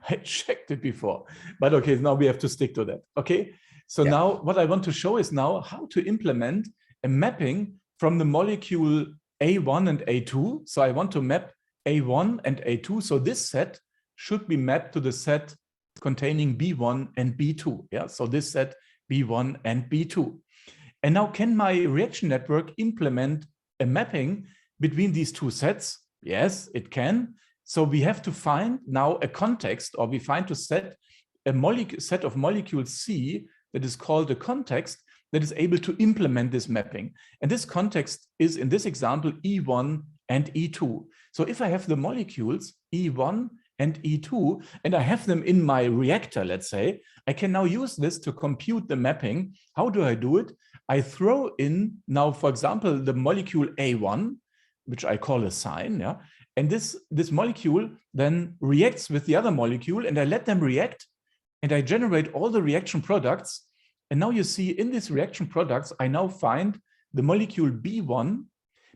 Speaker 4: I checked it before, but okay, now we have to stick to that. Okay, so now what I want to show is now how to implement a mapping from the molecule A1 and A2. So I want to map A1 and A2. So this set should be mapped to the set containing B1 and B2. Yeah, so this set B1 and B2. And now can my reaction network implement a mapping between these two sets? Yes, it can. So we have to find now a context, or we find to set a set of molecules C that is called a context that is able to implement this mapping. And this context is, in this example, E1 and E2. So if I have the molecules E1 and E2, and I have them in my reactor, let's say, I can now use this to compute the mapping. How do I do it? I throw in now, for example, the molecule A1, which I call a sign, yeah? And this molecule then reacts with the other molecule, and I let them react, and I generate all the reaction products. And now you see in these reaction products, I now find the molecule B1,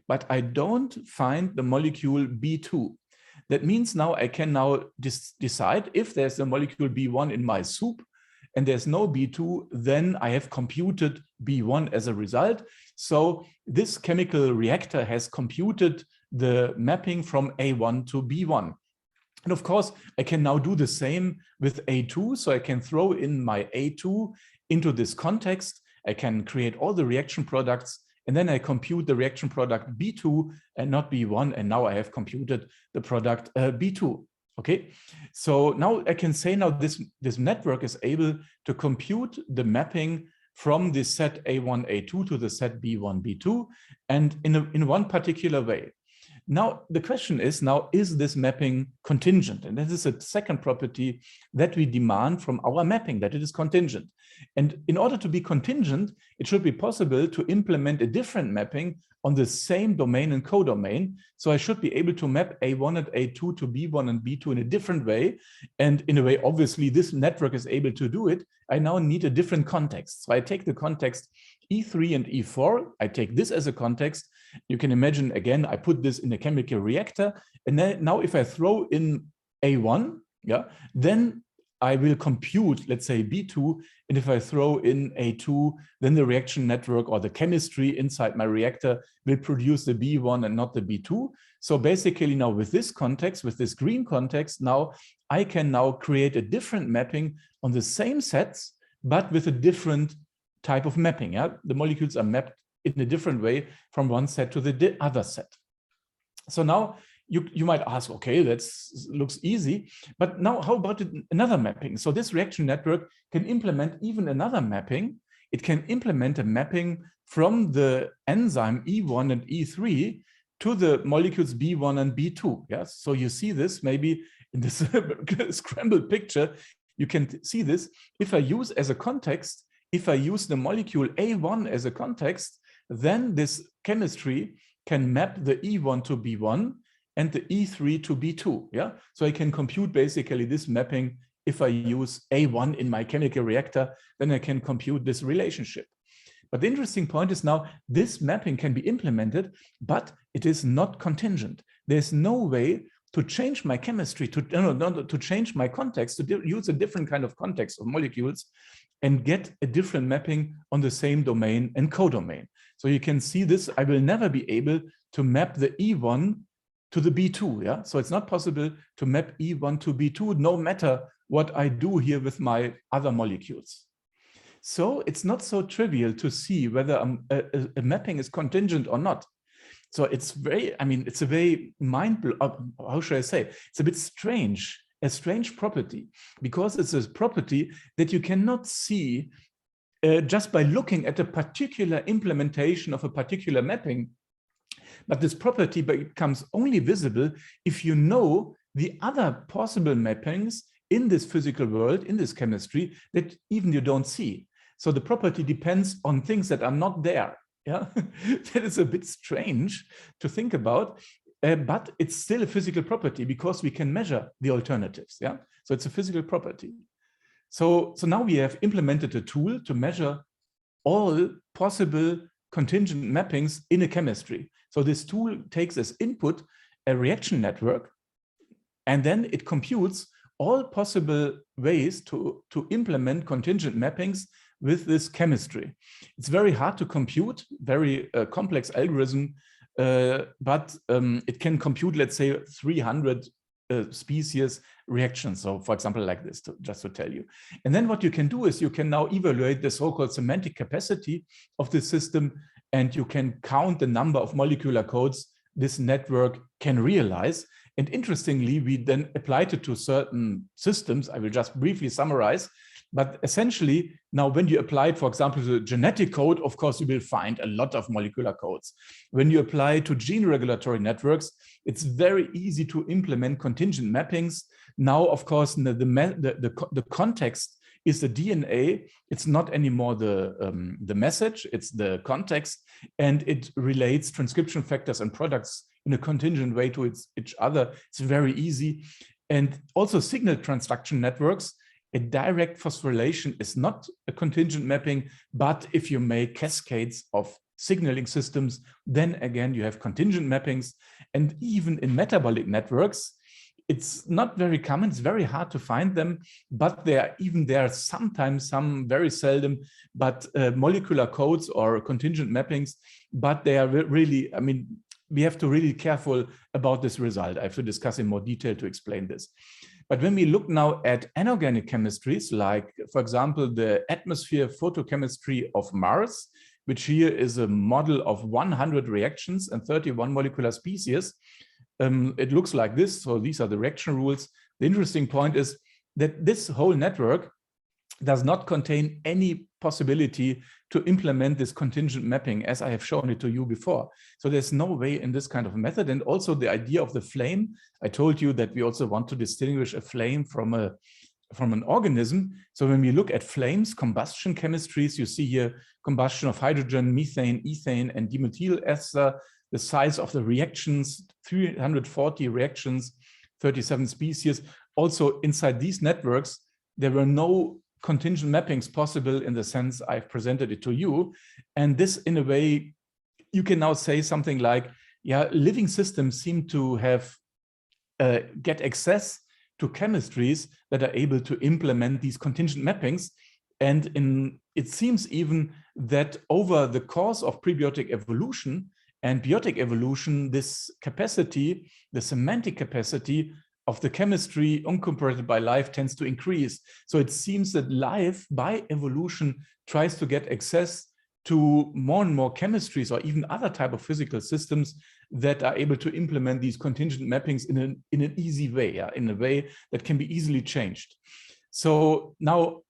Speaker 4: but I don't find the molecule B2. That means now I can now decide if there's a molecule B1 in my soup and there's no B2, then I have computed B1 as a result. So this chemical reactor has computed the mapping from A1 to B1. And of course, I can now do the same with A2. So I can throw in my A2 into this context. I can create all the reaction products, and then I compute the reaction product B2 and not B1. And now I have computed the product B2. Okay, so now I can say now this network is able to compute the mapping from the set A1, A2 to the set B1, B2, and in one particular way. Now, the question is now, is this mapping contingent? And this is a second property that we demand from our mapping, that it is contingent. And in order to be contingent, it should be possible to implement a different mapping on the same domain and codomain. So I should be able to map A1 and A2 to B1 and B2 in a different way. And in a way, obviously, this network is able to do it. I now need a different context. So I take the context E3 and E4. I take this as a context. You can imagine, again, I put this in a chemical reactor. And then now if I throw in A1, yeah, then I will compute, let's say, B2. And if I throw in A2, then the reaction network or the chemistry inside my reactor will produce the B1 and not the B2. So basically now with this context, with this green context, now I can now create a different mapping on the same sets, but with a different type of mapping. Yeah? The molecules are mapped in a different way from one set to the other set. So now you might ask, okay, that looks easy, but now how about another mapping? So this reaction network can implement even another mapping. It can implement a mapping from the enzyme E1 and E3 to the molecules B1 and B2. Yes, so you see this maybe in this scrambled picture. You can see this. If I use as a context, if I use the molecule A1 as a context, then this chemistry can map the E1 to B1 and the E3 to B2. Yeah, so I can compute basically this mapping. If I use A1 in my chemical reactor, then I can compute this relationship. But the interesting point is now this mapping can be implemented, but it is not contingent. There's no way to change my chemistry, to change my context, to use a different kind of context of molecules and get a different mapping on the same domain and codomain. So you can see this, I will never be able to map the E1 to the B2, yeah? So it's not possible to map E1 to B2, no matter what I do here with my other molecules. So it's not so trivial to see whether a mapping is contingent or not. So it's very, I mean, it's a very how should I say? It's a bit strange, a strange property, because it's a property that you cannot see just by looking at a particular implementation of a particular mapping. But this property becomes only visible if you know the other possible mappings in this physical world, in this chemistry, that even you don't see. So the property depends on things that are not there. Yeah, that is a bit strange to think about, but it's still a physical property because we can measure the alternatives. Yeah, so it's a physical property. So now we have implemented a tool to measure all possible contingent mappings in a chemistry. So this tool takes as input a reaction network, and then it computes all possible ways to implement contingent mappings with this chemistry. It's very hard to compute, very complex algorithm, but it can compute, let's say, 300 species reactions. So for example, like this, just to tell you. And then what you can do is you can now evaluate the so-called semantic capacity of the system, and you can count the number of molecular codes this network can realize. And interestingly, we then applied it to certain systems. I will just briefly summarize. But essentially, now when you apply it, for example, the genetic code, of course, you will find a lot of molecular codes. When you apply to gene regulatory networks, it's very easy to implement contingent mappings. Now, of course, the context is the DNA. It's not anymore the message, it's the context, and it relates transcription factors and products in a contingent way to each other. It's very easy. And also signal transduction networks, a direct phosphorylation is not a contingent mapping, but if you make cascades of signaling systems, then again, you have contingent mappings. And even in metabolic networks, it's not very common, it's very hard to find them, but there are sometimes, some very seldom, but molecular codes or contingent mappings, but they are really, I mean, we have to really be careful about this result. I have to discuss in more detail to explain this. But when we look now at anorganic chemistries, like, for example, the atmosphere photochemistry of Mars, which here is a model of 100 reactions and 31 molecular species, it looks like this. So these are the reaction rules. The interesting point is that this whole network does not contain any possibility to implement this contingent mapping as I have shown it to you before. So there's no way in this kind of method. And also the idea of the flame, I told you that we also want to distinguish a flame from an organism. So when we look at flames, combustion chemistries, you see here combustion of hydrogen, methane, ethane, and dimethyl ester. The size of the reactions, 340 reactions, 37 species. Also inside these networks, there were no contingent mappings possible in the sense I've presented it to you. And this, in a way, you can now say something like, yeah, living systems seem to have get access to chemistries that are able to implement these contingent mappings. And it seems even that over the course of prebiotic evolution and biotic evolution, this capacity, the semantic capacity of the chemistry incorporated by life tends to increase. So it seems that life, by evolution, tries to get access to more and more chemistries or even other type of physical systems that are able to implement these contingent mappings in an easy way, in a way that can be easily changed. So now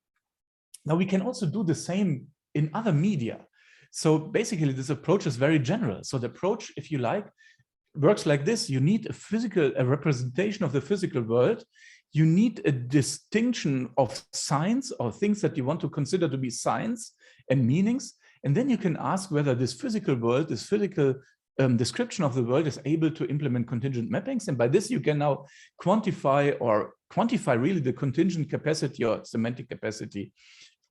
Speaker 4: we can also do the same in other media. So basically, this approach is very general. So the approach, if you like, works like this. You need a representation of the physical world. You need a distinction of signs or things that you want to consider to be signs and meanings. And then you can ask whether this physical world, this physical description of the world is able to implement contingent mappings. And by this, you can now quantify really the contingent capacity or semantic capacity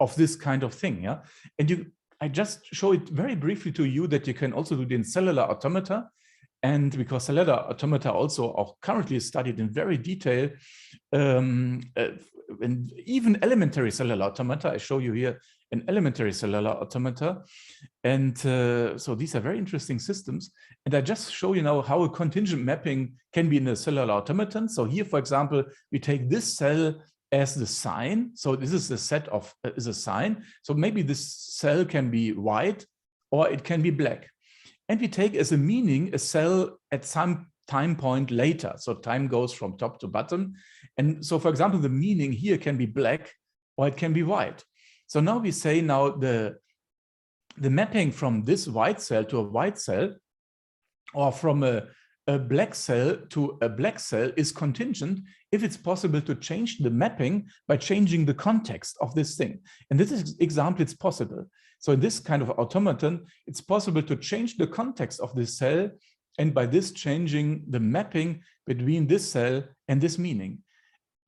Speaker 4: of this kind of thing. Yeah? And I just show it very briefly to you that you can also do it in cellular automata. And because cellular automata also are currently studied in very detail, and even elementary cellular automata, I show you here an elementary cellular automata. And so these are very interesting systems. And I just show you now how a contingent mapping can be in a cellular automaton. So here, for example, we take this cell as the sign. So this is the set of is a sign. So maybe this cell can be white or it can be black. And we take as a meaning a cell at some time point later. So time goes from top to bottom. And so, for example, the meaning here can be black or it can be white. So now we say now the mapping from this white cell to a white cell, or from a black cell to a black cell, is contingent if it's possible to change the mapping by changing the context of this thing. And this is example, it's possible. So in this kind of automaton, it's possible to change the context of this cell, and by this changing the mapping between this cell and this meaning.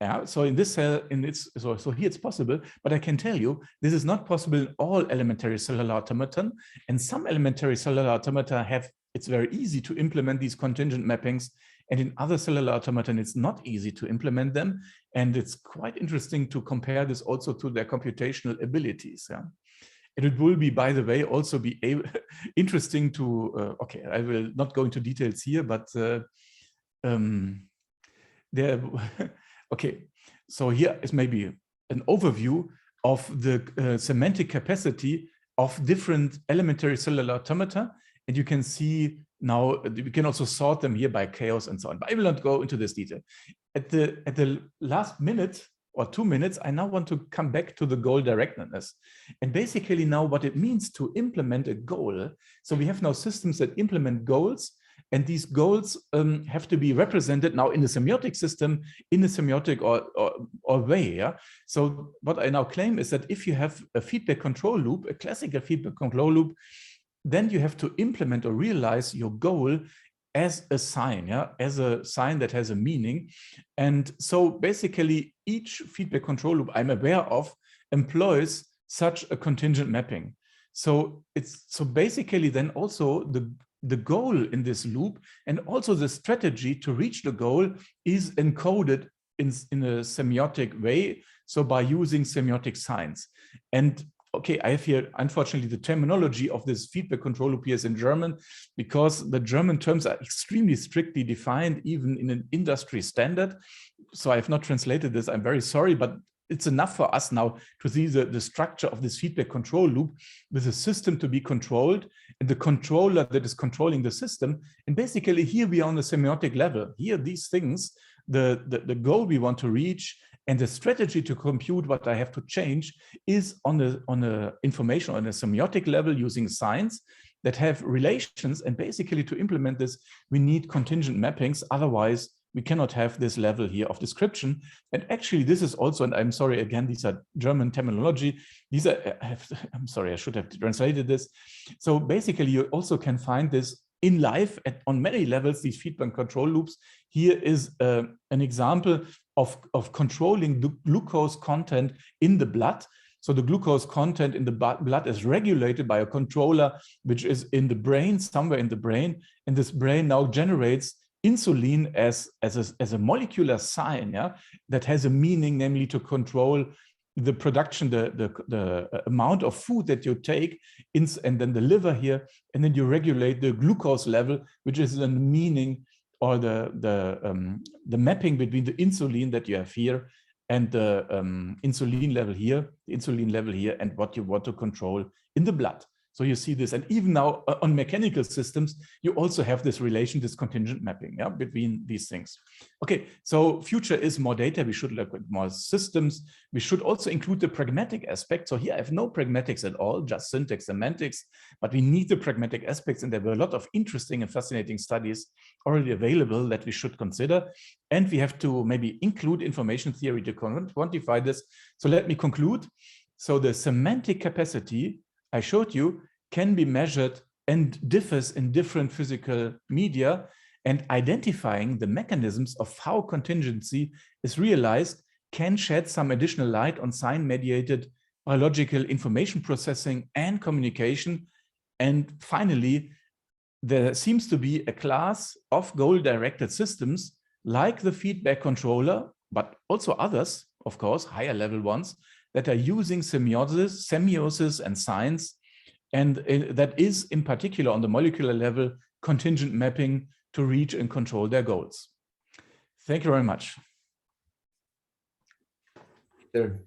Speaker 4: Yeah, so in this cell, so here it's possible, but I can tell you, this is not possible in all elementary cellular automaton, and some elementary cellular automata it's very easy to implement these contingent mappings, and in other cellular automaton, it's not easy to implement them, and it's quite interesting to compare this also to their computational abilities. Yeah? And it will be, by the way, also be interesting to, okay, I will not go into details here, but okay, so here is maybe an overview of the semantic capacity of different elementary cellular automata. And you can see now, we can also sort them here by chaos and so on. But I will not go into this detail. At the last minute or 2 minutes, I now want to come back to the goal directedness. And basically now what it means to implement a goal. So we have now systems that implement goals, and these goals have to be represented now in the semiotic system, in a semiotic or way. Yeah? So what I now claim is that if you have a feedback control loop, a classical feedback control loop, then you have to implement or realize your goal as a sign, yeah, as a sign that has a meaning. And so basically each feedback control loop I'm aware of employs such a contingent mapping. So basically then also the goal in this loop and also the strategy to reach the goal is encoded in a semiotic way. So by using semiotic signs. And okay, I have here, unfortunately, the terminology of this feedback control loop here is in German, because the German terms are extremely strictly defined, even in an industry standard. So I have not translated this, I'm very sorry, but it's enough for us now to see the structure of this feedback control loop with a system to be controlled and the controller that is controlling the system. And basically here we are on the semiotic level. Here, these things, the goal we want to reach and the strategy to compute what I have to change is on a information on a semiotic level using signs that have relations. And basically to implement this, we need contingent mappings. Otherwise, we cannot have this level here of description. And actually, this is also, and I'm sorry, again, these are German terminology. These are, I'm sorry, I should have translated this. So basically, you also can find this in life on many levels, these feedback control loops. Here is an example of controlling the glucose content in the blood. So the glucose content in the blood is regulated by a controller, which is in the brain, somewhere in the brain. And this brain now generates insulin as a molecular sign, yeah, that has a meaning, namely to control the production, the amount of food that you take, and then the liver here, and then you regulate the glucose level, which is the meaning or the mapping between the insulin that you have here and the insulin level here, and what you want to control in the blood. So you see this, and even now on mechanical systems, you also have this relation, this contingent mapping, yeah, between these things. Okay, so future is more data. We should look at more systems. We should also include the pragmatic aspect. So here I have no pragmatics at all, just syntax, semantics, but we need the pragmatic aspects, and there were a lot of interesting and fascinating studies already available that we should consider. And we have to maybe include information theory to quantify this. So let me conclude. So the semantic capacity I showed you can be measured and differs in different physical media, and identifying the mechanisms of how contingency is realized can shed some additional light on sign-mediated biological information processing and communication. And finally, there seems to be a class of goal-directed systems like the feedback controller, but also others, of course, higher level ones, that are using semiosis and signs, and that is in particular on the molecular level contingent mapping to reach and control their goals. Thank you very much.
Speaker 1: Sure.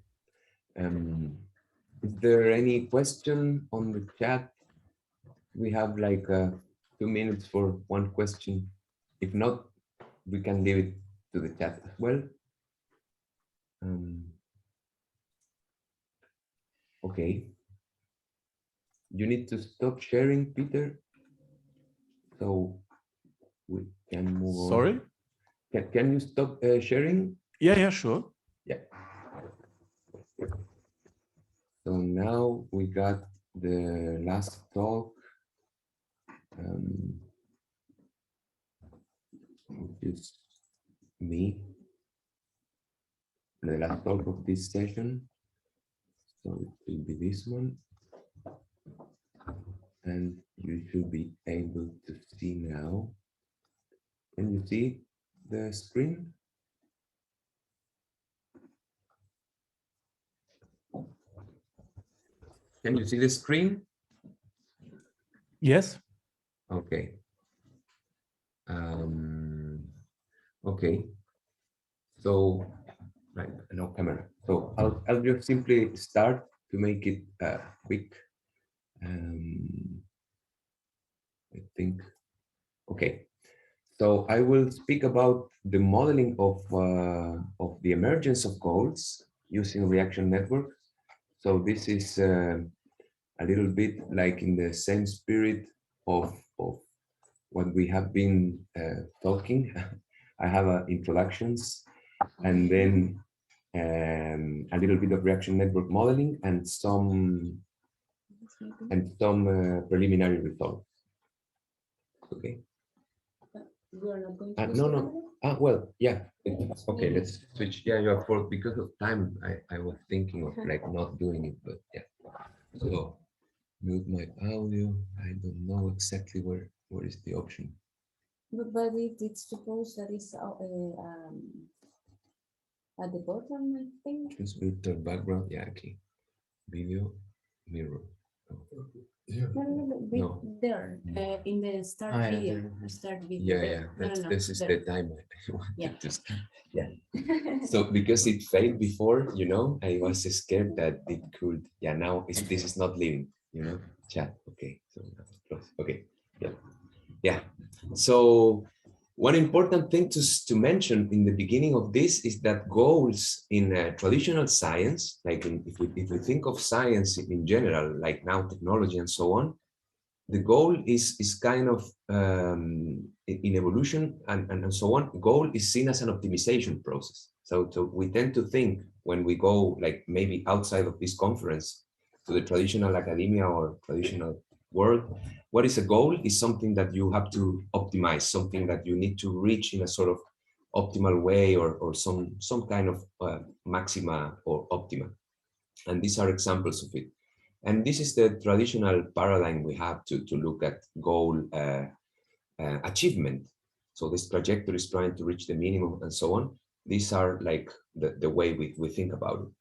Speaker 1: Is there any question on the chat? We have like 2 minutes for one question. If not, we can leave it to the chat as well. Okay. Okay. You need to stop sharing, Peter, so we can move on.
Speaker 4: Sorry?
Speaker 1: Can you stop sharing?
Speaker 4: Yeah, sure.
Speaker 1: Yeah. So now we got the last talk, which is me, the last talk of this session. So it will be this one. And you should be able to see now. Can you see the screen? Can you see the screen?
Speaker 4: Yes.
Speaker 1: Okay. Okay. So, right, no camera. So I'll just simply start to make it quick. I think. Okay. So I will speak about the modeling of the emergence of goals using reaction networks. So this is a little bit like in the same spirit of what we have been talking. I have introductions and then a little bit of reaction network modeling and some preliminary results. Okay.
Speaker 3: We are not going to use
Speaker 1: No,
Speaker 3: the
Speaker 1: no.
Speaker 3: camera?
Speaker 1: Well, yeah. Okay, let's switch. Yeah, you're for because of time. I was thinking of like not doing it, but yeah. So mute my audio. I don't know exactly where is the option.
Speaker 3: But it's supposed that it's at the bottom, I think.
Speaker 1: Choose filter background. Yeah, okay. Video mirror. Oh.
Speaker 3: No. There, in the start video. Start video.
Speaker 1: Yeah. This is
Speaker 3: there.
Speaker 1: the time I wanted
Speaker 3: Yeah.
Speaker 1: to start. Yeah. So because it failed before, I was scared that it could. Yeah. Now this is not living. Chat. Okay. So close. Okay. Yeah. Yeah. So one important thing to mention in the beginning of this is that goals in traditional science, like if we think of science in general, like now technology and so on, the goal is kind of in evolution and so on, goal is seen as an optimization process. So we tend to think when we go like maybe outside of this conference to the traditional academia or traditional world, what is a goal is something that you have to optimize, something that you need to reach in a sort of optimal way or some kind of maxima or optima. And these are examples of it. And this is the traditional paradigm we have to look at goal achievement. So this trajectory is trying to reach the minimum and so on. These are like the way we think about it.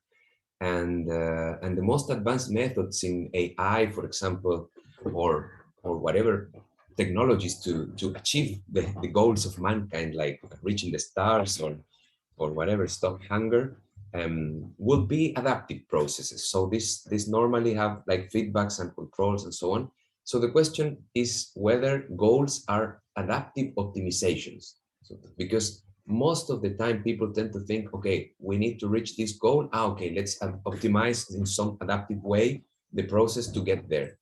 Speaker 1: And the most advanced methods in AI, for example, or whatever technologies to achieve the goals of mankind, like reaching the stars or whatever, stop hunger, will be adaptive processes. So this normally have like feedbacks and controls and so on. So the question is whether goals are adaptive optimizations. So, because most of the time people tend to think, okay, we need to reach this goal. Okay, let's optimize in some adaptive way the process to get there.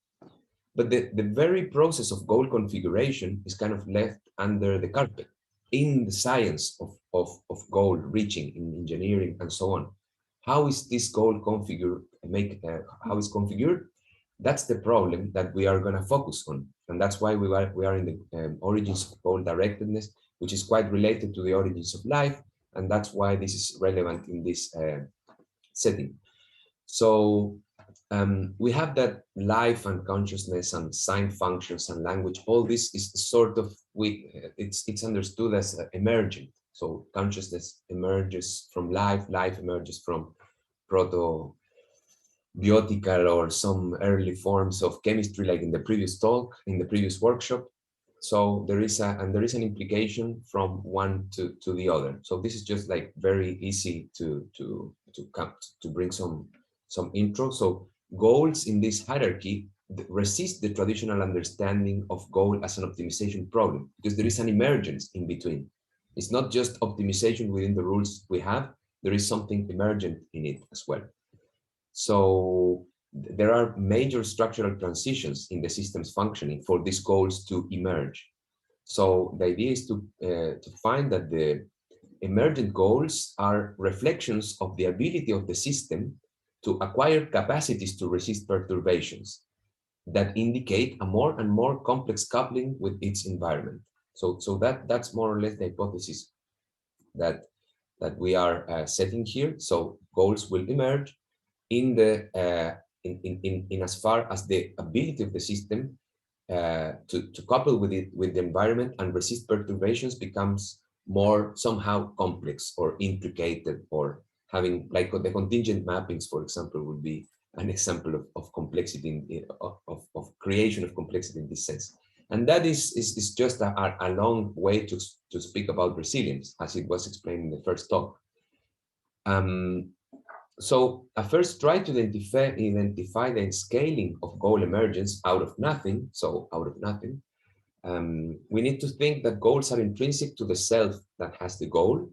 Speaker 1: But the very process of goal configuration is kind of left under the carpet in the science of goal reaching in engineering and so on. How is this goal configured? How is configured? That's the problem that we are going to focus on, and that's why we are in the origins of goal directedness, which is quite related to the origins of life, and that's why this is relevant in this setting. So we have that life and consciousness and sign functions and language. All this is sort of it's understood as emergent. So consciousness emerges from life, life emerges from proto-biotical or some early forms of chemistry, like in the previous talk, in the previous workshop. So there is an implication from one to the other. So this is just like very easy to bring some intro. So goals in this hierarchy resist the traditional understanding of goal as an optimization problem, because there is an emergence in between. It's not just optimization within the rules we have, there is something emergent in it as well. So there are major structural transitions in the system's functioning for these goals to emerge. So the idea is to find that the emergent goals are reflections of the ability of the system to acquire capacities to resist perturbations that indicate a more and more complex coupling with its environment. So that's more or less the hypothesis that we are setting here. So goals will emerge in the in as far as the ability of the system to couple with the environment and resist perturbations becomes more somehow complex or intricated, or having, like the contingent mappings, for example, would be an example of complexity, of creation of complexity in this sense. And that is just a long way to speak about resilience, as it was explained in the first talk. So I first try to identify the scaling of goal emergence out of nothing. So out of nothing, we need to think that goals are intrinsic to the self that has the goal,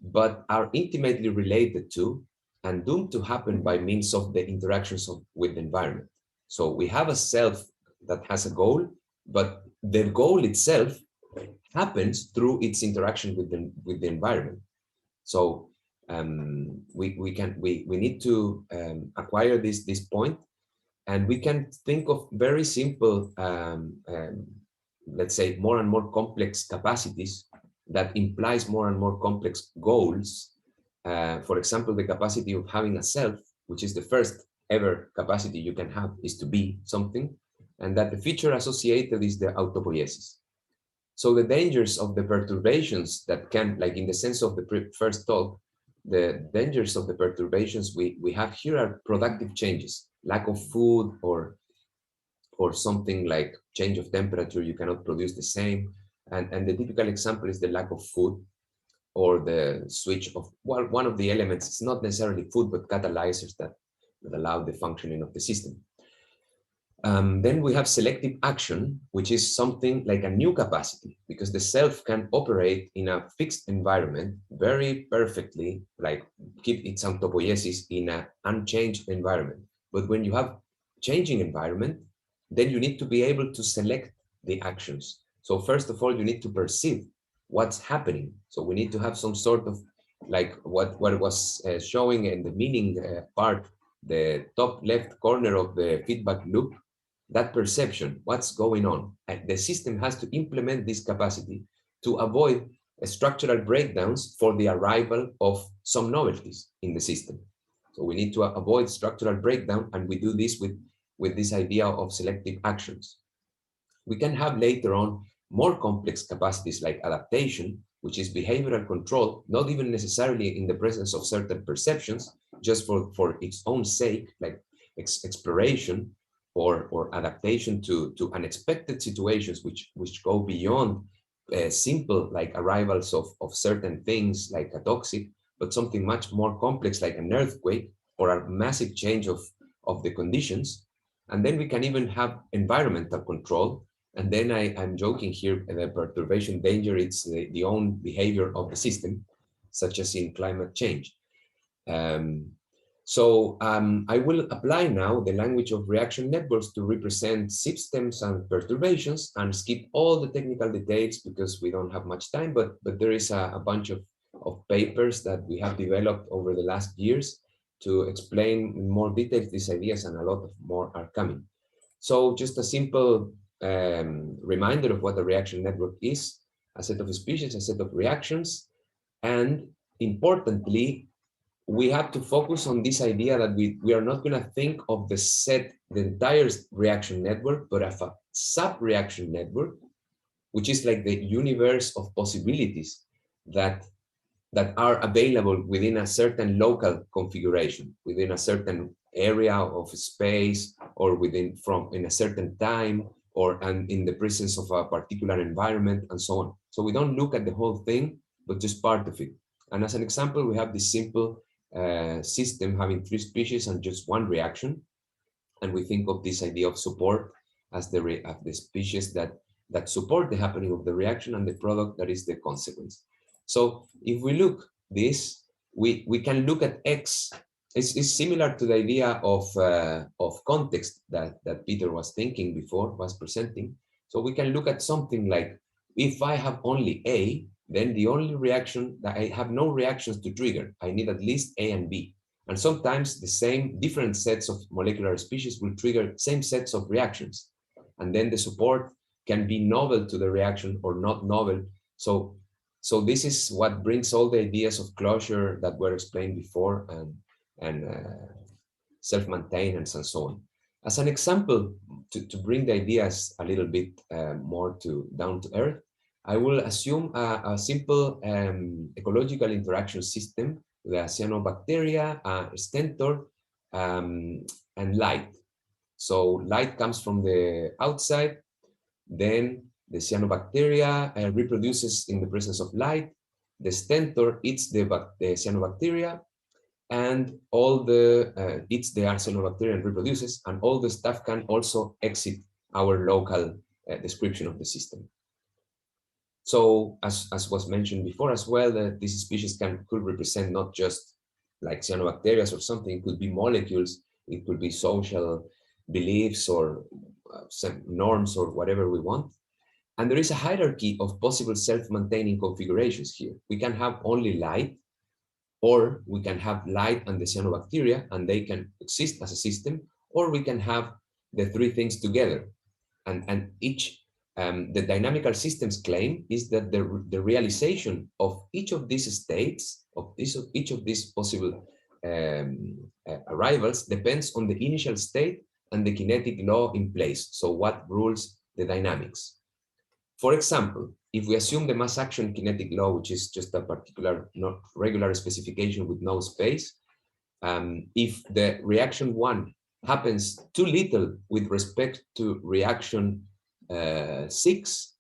Speaker 1: but are intimately related to and doomed to happen by means of the interactions with the environment. So we have a self that has a goal, but the goal itself happens through its interaction with the environment. So we need to acquire this point, and we can think of very simple, let's say, more and more complex capacities that implies more and more complex goals. For example, the capacity of having a self, which is the first ever capacity you can have, is to be something, and that the feature associated is the autopoiesis. So the dangers of the perturbations that can, like in the sense of the first talk, the dangers of the perturbations we have here are productive changes, lack of food, or something like change of temperature, you cannot produce the same. And the typical example is the lack of food, or the switch of, well, one of the elements, it's not necessarily food, but catalyzers that allow the functioning of the system. Then we have selective action, which is something like a new capacity, because the self can operate in a fixed environment very perfectly, like keep its autopoiesis in an unchanged environment. But when you have changing environment, then you need to be able to select the actions. So first of all, you need to perceive what's happening. So we need to have some sort of, like what was showing in the meaning part, the top left corner of the feedback loop, that perception, what's going on. And the system has to implement this capacity to avoid structural breakdowns for the arrival of some novelties in the system. So we need to avoid structural breakdown, and we do this with this idea of selective actions. We can have later on more complex capacities like adaptation, which is behavioral control, not even necessarily in the presence of certain perceptions, just for its own sake, like exploration, or adaptation to unexpected situations which go beyond simple, like arrivals of certain things like a toxic, but something much more complex like an earthquake or a massive change of the conditions. And then we can even have environmental control. And then I'm joking here, the perturbation danger, it's the own behavior of the system, such as in climate change. So I will apply now the language of reaction networks to represent systems and perturbations, and skip all the technical details because we don't have much time, but there is a bunch of papers that we have developed over the last years to explain in more detail these ideas, and a lot of more are coming. So just a simple reminder of what a reaction network is: a set of species, a set of reactions, and importantly, we have to focus on this idea that we are not going to think of the entire reaction network, but of a sub-reaction network, which is like the universe of possibilities that are available within a certain local configuration, within a certain area of space, or in a certain time, and in the presence of a particular environment, and so on. So we don't look at the whole thing, but just part of it. And as an example, we have this simple system having 3 species and just 1 reaction, and we think of this idea of support as the species that support the happening of the reaction, and the product that is the consequence. So if we look this, we can look at X It's similar to the idea of context that Peter was thinking before, was presenting. So we can look at something like, if I have only A, then the only reaction that I have no reactions to trigger. I need at least A and B. And sometimes the same different sets of molecular species will trigger same sets of reactions. And then the support can be novel to the reaction or not novel. So this is what brings all the ideas of closure that were explained before and self-maintained and so on. As an example, to bring the ideas a little bit more down to earth, I will assume a simple ecological interaction system with a cyanobacteria, a stentor, and light. So light comes from the outside, then the cyanobacteria reproduces in the presence of light, the stentor eats the cyanobacteria, and all the eats the cyanobacteria and reproduces, and all the stuff can also exit our local description of the system. So as was mentioned before as well, that these species could represent not just like cyanobacteria or something, it could be molecules, it could be social beliefs or some norms or whatever we want. And there is a hierarchy of possible self-maintaining configurations here. We can have only light, or we can have light and the cyanobacteria, and they can exist as a system, or we can have the three things together. And each, the dynamical systems claim is that the realization of each of these states, of each of these possible arrivals depends on the initial state and the kinetic law in place. So what rules the dynamics? For example, if we assume the mass action kinetic law, which is just a particular not regular specification with no space, if the reaction 1 happens too little with respect to reaction 6,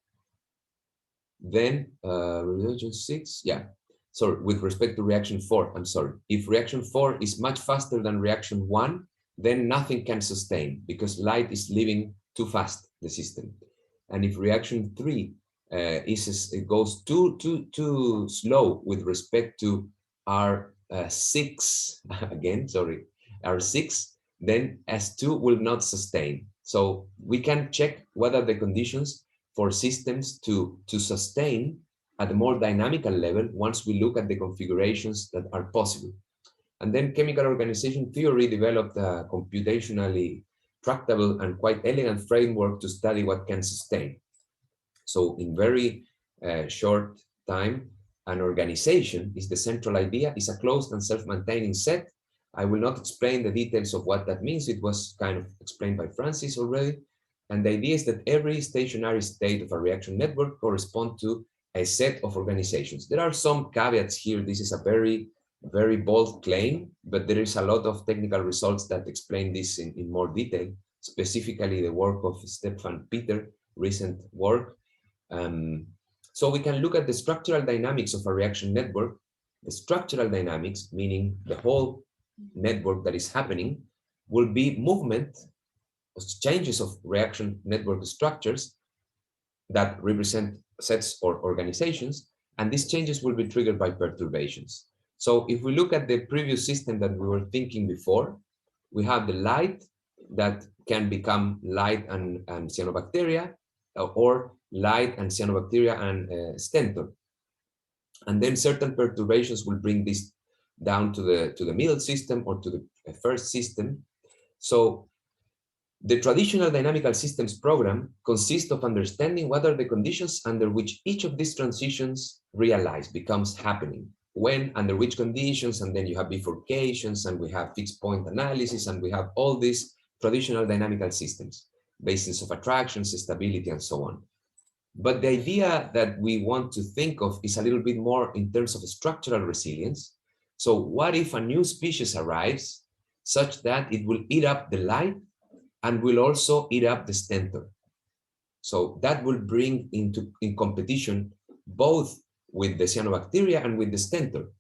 Speaker 1: then reaction 6, yeah. Sorry, with respect to reaction 4, I'm sorry. If reaction 4 is much faster than reaction 1, then nothing can sustain because light is leaving too fast the system. And if reaction 3 it goes too slow with respect to R6, again, sorry, R6, then S2 will not sustain. So we can check whether the conditions for systems to sustain at a more dynamical level once we look at the configurations that are possible. And then chemical organization theory developed a computationally tractable and quite elegant framework to study what can sustain. So in very short time, an organization is the central idea, is a closed and self-maintaining set. I will not explain the details of what that means. It was kind of explained by Francis already. And the idea is that every stationary state of a reaction network corresponds to a set of organizations. There are some caveats here. This is a very bold claim, but there is a lot of technical results that explain this in more detail, specifically the work of Stefan Peter, recent work. So we can look at the structural dynamics of a reaction network. The structural dynamics, meaning the whole network that is happening, will be movement, changes of reaction network structures that represent sets or organizations, and these changes will be triggered by perturbations. So if we look at the previous system that we were thinking before, we have the light that can become light and cyanobacteria, or light and cyanobacteria and stentor. And then certain perturbations will bring this down to the middle system or to the first system. So the traditional dynamical systems program consists of understanding what are the conditions under which each of these transitions realize, becomes happening, when, under which conditions, and then you have bifurcations, and we have fixed point analysis, and we have all these traditional dynamical systems, basis of attractions, stability, and so on. But the idea that we want to think of is a little bit more in terms of structural resilience. So what if a new species arrives such that it will eat up the light and will also eat up the stentor? So that will bring in competition both with the cyanobacteria and with the stentor.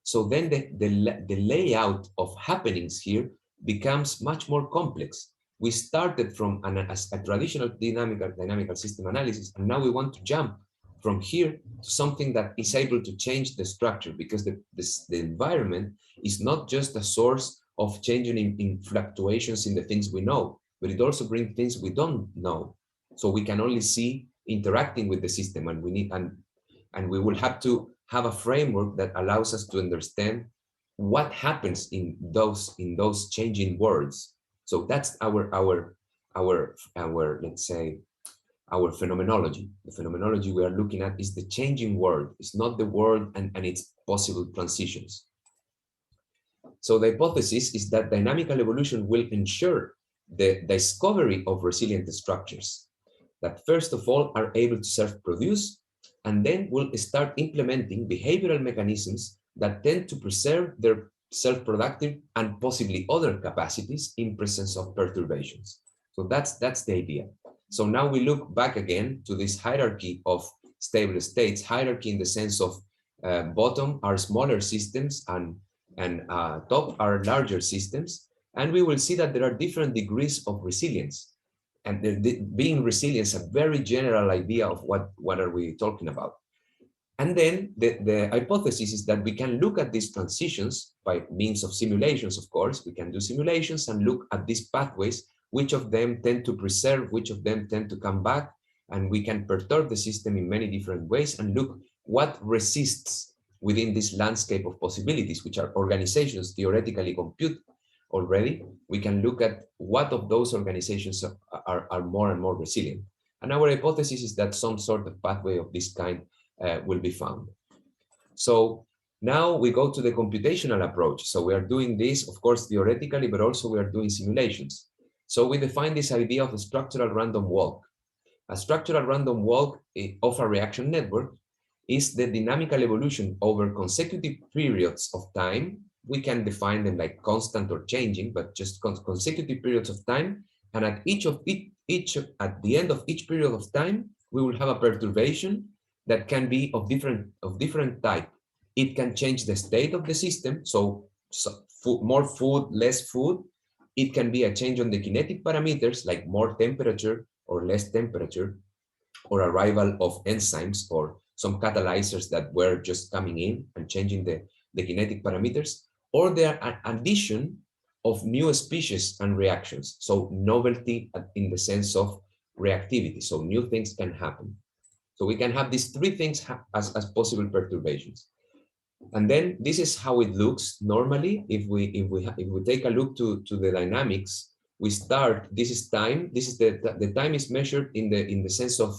Speaker 1: So then the layout of happenings here becomes much more complex. We started from a traditional dynamical system analysis, and now we want to jump from here to something that is able to change the structure, because the environment is not just a source of changing in fluctuations in the things we know, but it also brings things we don't know. So we can only see interacting with the system, and we need, and we will have to have a framework that allows us to understand what happens in those changing worlds. So that's our let's say our phenomenology. The phenomenology we are looking at is the changing world. It's not the world and its possible transitions. So the hypothesis is that dynamical evolution will ensure the discovery of resilient structures that first of all are able to self-produce, and then will start implementing behavioral mechanisms that tend to preserve their self-productive and possibly other capacities in presence of perturbations. So that's the idea. So now we look back again to this hierarchy of stable states, hierarchy in the sense of bottom are smaller systems and top are larger systems. And we will see that there are different degrees of resilience. And being resilience, a very general idea of what are we talking about. And then the hypothesis is that we can look at these transitions by means of simulations, of course. We can do simulations and look at these pathways, which of them tend to preserve, which of them tend to come back, and we can perturb the system in many different ways and look what resists within this landscape of possibilities, which are organizations theoretically compute already. We can look at what of those organizations are more and more resilient. And our hypothesis is that some sort of pathway of this kind will be found. So now we go to the computational approach. So we are doing this, of course, theoretically, but also we are doing simulations. So we define this idea of a structural random walk. A structural random walk of a reaction network is the dynamical evolution over consecutive periods of time. We can define them like constant or changing, but just consecutive periods of time. And at at the end of each period of time, we will have a perturbation that can be of different type. It can change the state of the system, so more food, less food. It can be a change on the kinetic parameters, like more temperature or less temperature, or arrival of enzymes or some catalyzers that were just coming in and changing the kinetic parameters, or there are an addition of new species and reactions. So novelty in the sense of reactivity. So new things can happen. So we can have these three things as possible perturbations. And then this is how it looks normally. If we take a look to the dynamics, we start, this is time. This is the time is measured in the sense of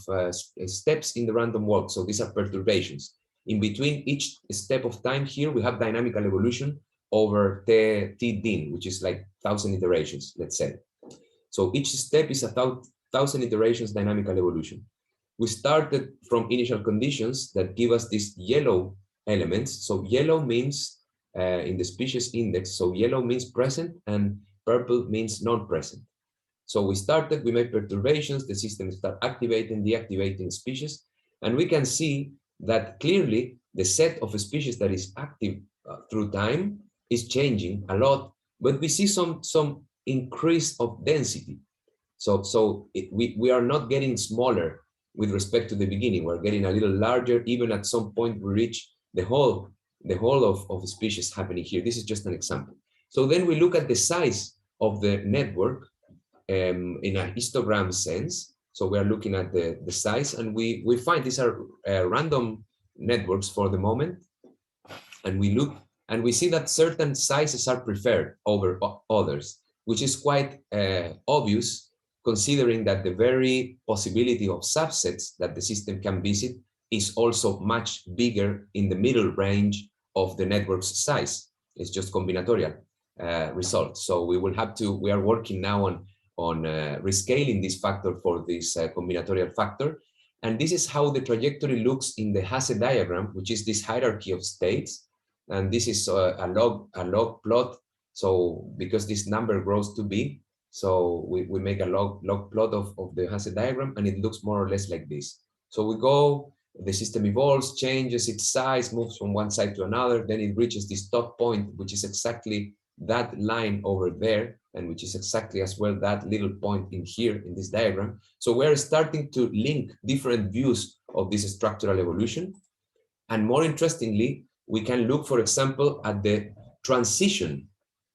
Speaker 1: steps in the random walk. So these are perturbations. In between each step of time here, we have dynamical evolution over t-din, which is like 1,000 iterations, let's say. So each step is 1,000 iterations dynamical evolution. We started from initial conditions that give us these yellow elements. So yellow means in the species index, so yellow means present and purple means non-present. So we started, we made perturbations, the system started activating, deactivating species, and we can see that clearly the set of species that is active through time is changing a lot, but we see some increase of density. So we are not getting smaller with respect to the beginning. We're getting a little larger. Even at some point we reach the whole of species happening here. This is just an example. So then we look at the size of the network in a histogram sense. So we are looking at the size, and we find these are random networks for the moment. And we look and we see that certain sizes are preferred over others, which is quite obvious, considering that the very possibility of subsets that the system can visit is also much bigger in the middle range of the network's size. It's just combinatorial results. So we will have to, we are working now on rescaling this factor for this combinatorial factor. And this is how the trajectory looks in the Hasse diagram, which is this hierarchy of states. And this is a log plot. So because this number grows too big, so we make a log plot of the Hasse diagram, and it looks more or less like this. So we go, the system evolves, changes its size, moves from one side to another, then it reaches this top point, which is exactly that line over there, and which is exactly as well that little point in here in this diagram. So we're starting to link different views of this structural evolution. And more interestingly, we can look, for example, at the transition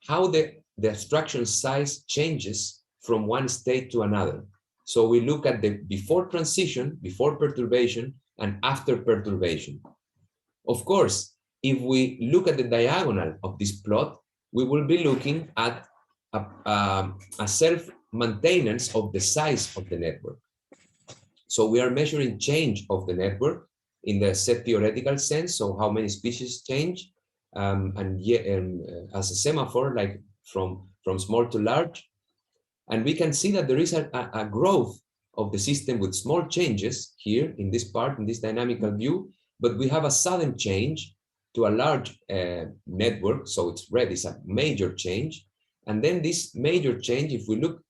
Speaker 1: how the abstraction size changes from one state to another. So we look at the before transition, before perturbation, and after perturbation. Of course, if we look at the diagonal of this plot, we will be looking at a self-maintenance of the size of the network. So we are measuring change of the network in the set theoretical sense, so how many species change, as a semaphore, like from small to large. And we can see that there is a growth of the system with small changes here in this part, in this dynamical view, but we have a sudden change to a large network, so it's red, it's a major change. And then this major change, if we look,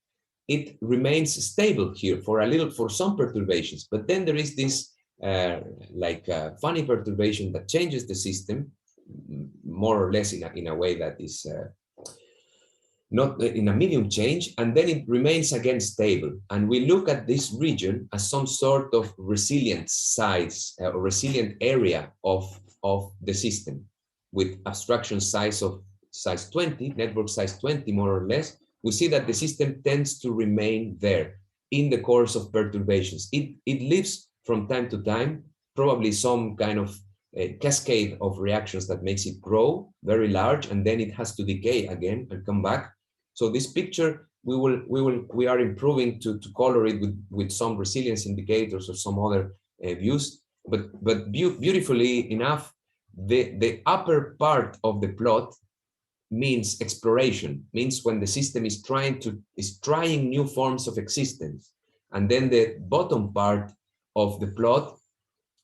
Speaker 1: it remains stable here for some perturbations, but then there is this funny perturbation that changes the system more or less in a way that is not in a medium change, and then it remains again stable. And we look at this region as some sort of resilient size or resilient area of the system with abstraction size of size 20, network size 20 more or less. We see that the system tends to remain there in the course of perturbations. It lives from time to time, probably some kind of cascade of reactions that makes it grow very large, and then it has to decay again and come back. So this picture, we are improving to color it with some resilience indicators or some other views, but beautifully enough, the upper part of the plot means exploration, means when the system is trying new forms of existence. And then the bottom part of the plot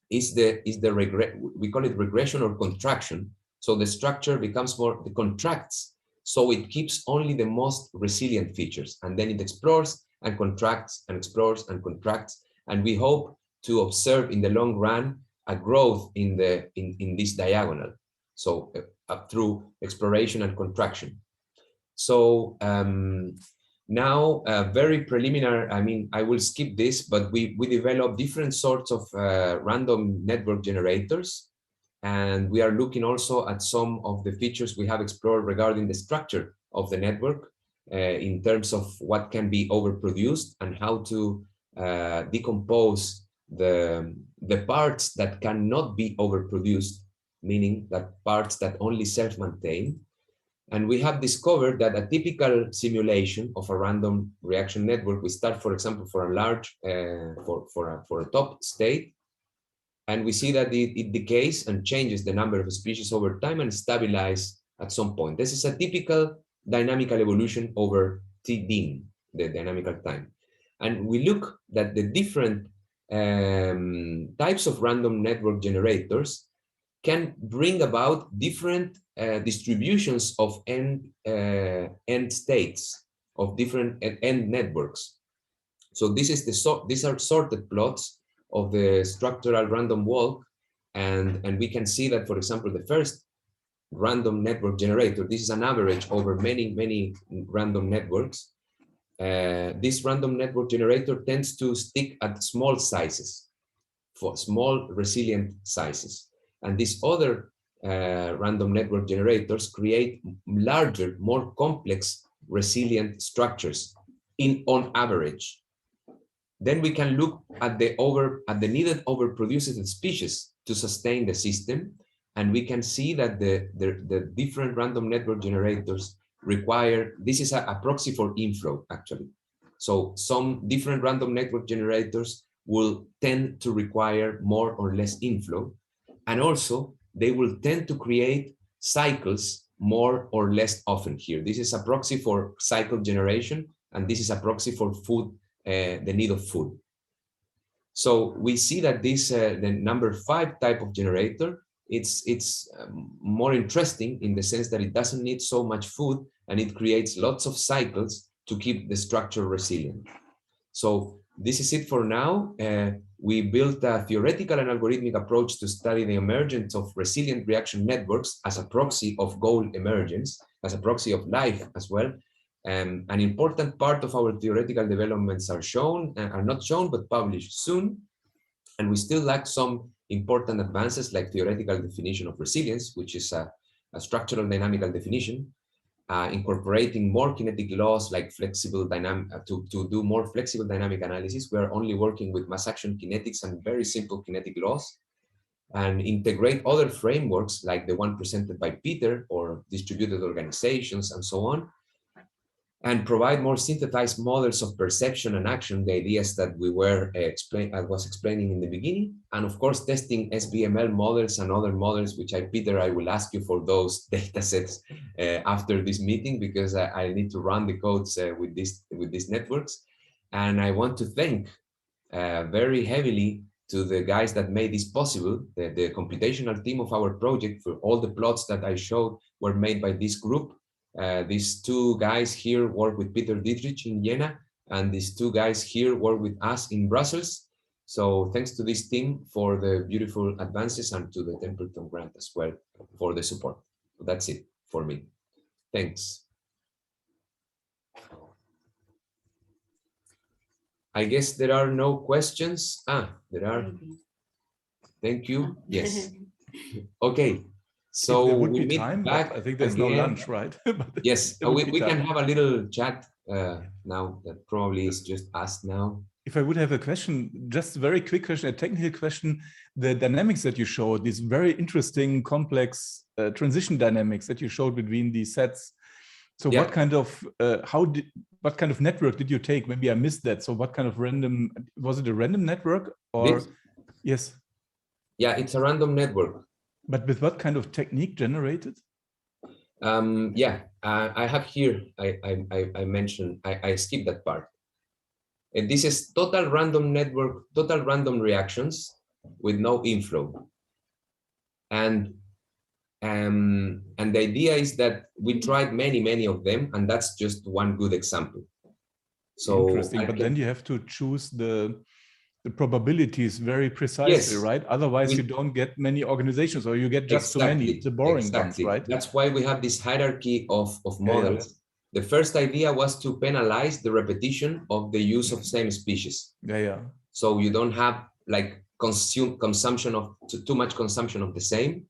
Speaker 1: is we call it regression or contraction. So the structure becomes it contracts, so it keeps only the most resilient features, and then it explores and contracts and explores and contracts. And we hope to observe in the long run a growth in this diagonal. So up through exploration and contraction. So now very preliminary, I mean, I will skip this, but we develop different sorts of random network generators. And we are looking also at some of the features we have explored regarding the structure of the network in terms of what can be overproduced and how to decompose the parts that cannot be overproduced, meaning that parts that only self-maintain. And we have discovered that a typical simulation of a random reaction network, we start, for example, for a large, for a top state, and we see that it decays and changes the number of species over time and stabilizes at some point. This is a typical dynamical evolution over T-dim, the dynamical time. And we look at the different types of random network generators can bring about different distributions of end states of different end networks. So these are sorted plots of the structural random walk, and we can see that, for example, the first random network generator, this is an average over many random networks. This random network generator tends to stick at small sizes, for small resilient sizes. And these other random network generators create larger, more complex, resilient structures on average. Then we can look at the needed overproduced species to sustain the system, and we can see that the different random network generators require, this is a proxy for inflow actually. So some different random network generators will tend to require more or less inflow, and also they will tend to create cycles more or less often here. This is a proxy for cycle generation, and this is a proxy for food, the need of food. So we see that this, the number 5 type of generator, it's more interesting in the sense that it doesn't need so much food, and it creates lots of cycles to keep the structure resilient. So this is it for now. We built a theoretical and algorithmic approach to study the emergence of resilient reaction networks as a proxy of goal emergence, as a proxy of life as well. An important part of our theoretical developments are not shown, but published soon. And we still lack some important advances like theoretical definition of resilience, which is a structural dynamical definition. incorporating more kinetic laws like flexible dynamic to do more flexible dynamic analysis. We are only working with mass action kinetics and very simple kinetic laws, and integrate other frameworks like the one presented by Peter or distributed organizations and so on, and provide more synthesized models of perception and action, the ideas that we were I was explaining in the beginning, and of course testing SBML models and other models, which Peter, I will ask you for those data sets after this meeting, because I need to run the codes with these networks. And I want to thank very heavily to the guys that made this possible, the computational team of our project. For all the plots that I showed were made by this group. These two guys here work with Peter Dietrich in Jena, and these two guys here work with us in Brussels. So thanks to this team for the beautiful advances, and to the Templeton grant as well for the support. So that's it for me. Thanks. I guess there are no questions. There are. Thank you. Yes. Okay. So
Speaker 4: there would
Speaker 1: we
Speaker 4: be
Speaker 1: meet
Speaker 4: time,
Speaker 1: back.
Speaker 4: I think there's
Speaker 1: again.
Speaker 4: no lunch, right?
Speaker 1: Yes, we can have a little chat now. That probably is just us now.
Speaker 4: If I would have a question, just a very quick question, a technical question, the dynamics that you showed, these very interesting, complex transition dynamics that you showed between these sets. So yeah. What kind of network did you take? Maybe I missed that. So what kind of random, was it a random network or? Yes.
Speaker 1: Yeah, it's a random network.
Speaker 4: But with what kind of technique generated?
Speaker 1: I have here, I mentioned, I skipped that part. And this is total random network, total random reactions with no inflow. And the idea is that we tried many of them, and that's just one good example. So
Speaker 4: interesting, but then you have to choose the probabilities very precisely, yes. Right? Otherwise you don't get many organizations, or you get just too many, the boring ones, right?
Speaker 1: That's why we have this hierarchy of models. Yeah. The first idea was to penalize the repetition of the use of same species. So you don't have like consumption of too much consumption of the same.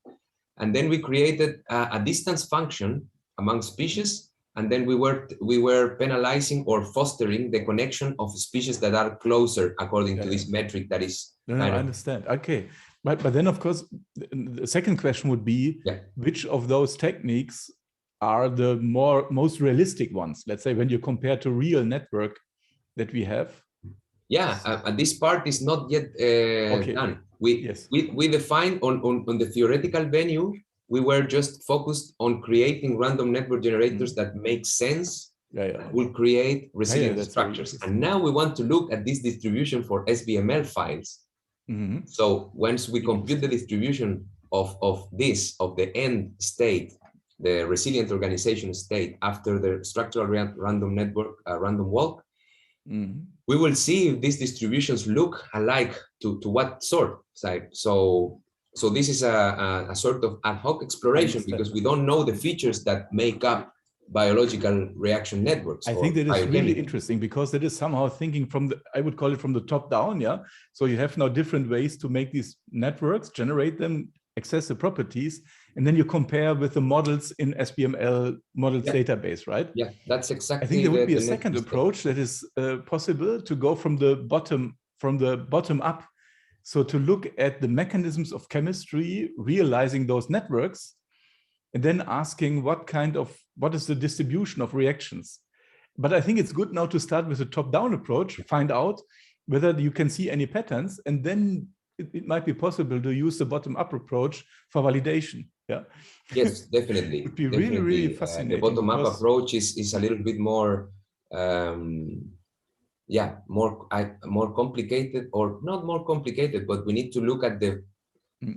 Speaker 1: And then we created a distance function among species, and then we were penalizing or fostering the connection of species that are closer according to this metric that is.
Speaker 4: I understand. Okay, but then of course the second question would be, which of those techniques are the most realistic ones? Let's say when you compare to real network that we have.
Speaker 1: Yeah, this part is not yet done. We defined on the theoretical venue. We were just focused on creating random network generators that make sense, will create resilient structures. And now we want to look at this distribution for SBML files. So once we compute the distribution of the end state, the resilient organization state after the structural random network, random walk, we will see if these distributions look alike to what sort. So this is a sort of ad hoc exploration, because we don't know the features that make up biological reaction networks.
Speaker 4: I think that is really interesting, because that is somehow thinking from the, I would call it from the top down, yeah? So you have now different ways to make these networks, generate them, access the properties, and then you compare with the models in SBML models database, right?
Speaker 1: Yeah, that's exactly.
Speaker 4: I think there would be a second approach that is possible to go from the bottom up. So to look at the mechanisms of chemistry, realizing those networks, and then asking what is the distribution of reactions. But I think it's good now to start with a top-down approach, find out whether you can see any patterns, and then it might be possible to use the bottom-up approach for validation. Yeah.
Speaker 1: Yes, definitely.
Speaker 4: It would be really fascinating.
Speaker 1: The bottom-up approach is a little bit more, more complicated, or not more complicated, but we need to look at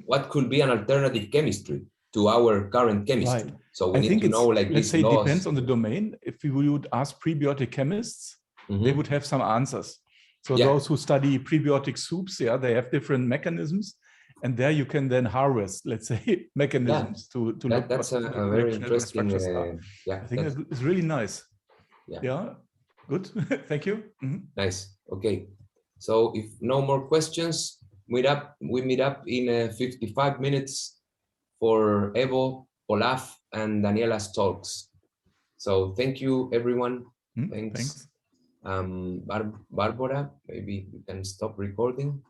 Speaker 1: what could be an alternative chemistry to our current chemistry. Right. So we need to know, like,
Speaker 4: let's say it depends on the domain. If we would ask prebiotic chemists, they would have some answers. So those who study prebiotic soups, they have different mechanisms, and there you can then harvest, let's say, mechanisms to look.
Speaker 1: That's a very interesting.
Speaker 4: I think it's really nice. Yeah. Good. Thank you.
Speaker 1: Nice. Okay. So if no more questions, we meet up in 55 minutes for Evo, Olaf, and Daniela's talks. So thank you, everyone.
Speaker 4: Thanks.
Speaker 1: Barbara, maybe you can stop recording.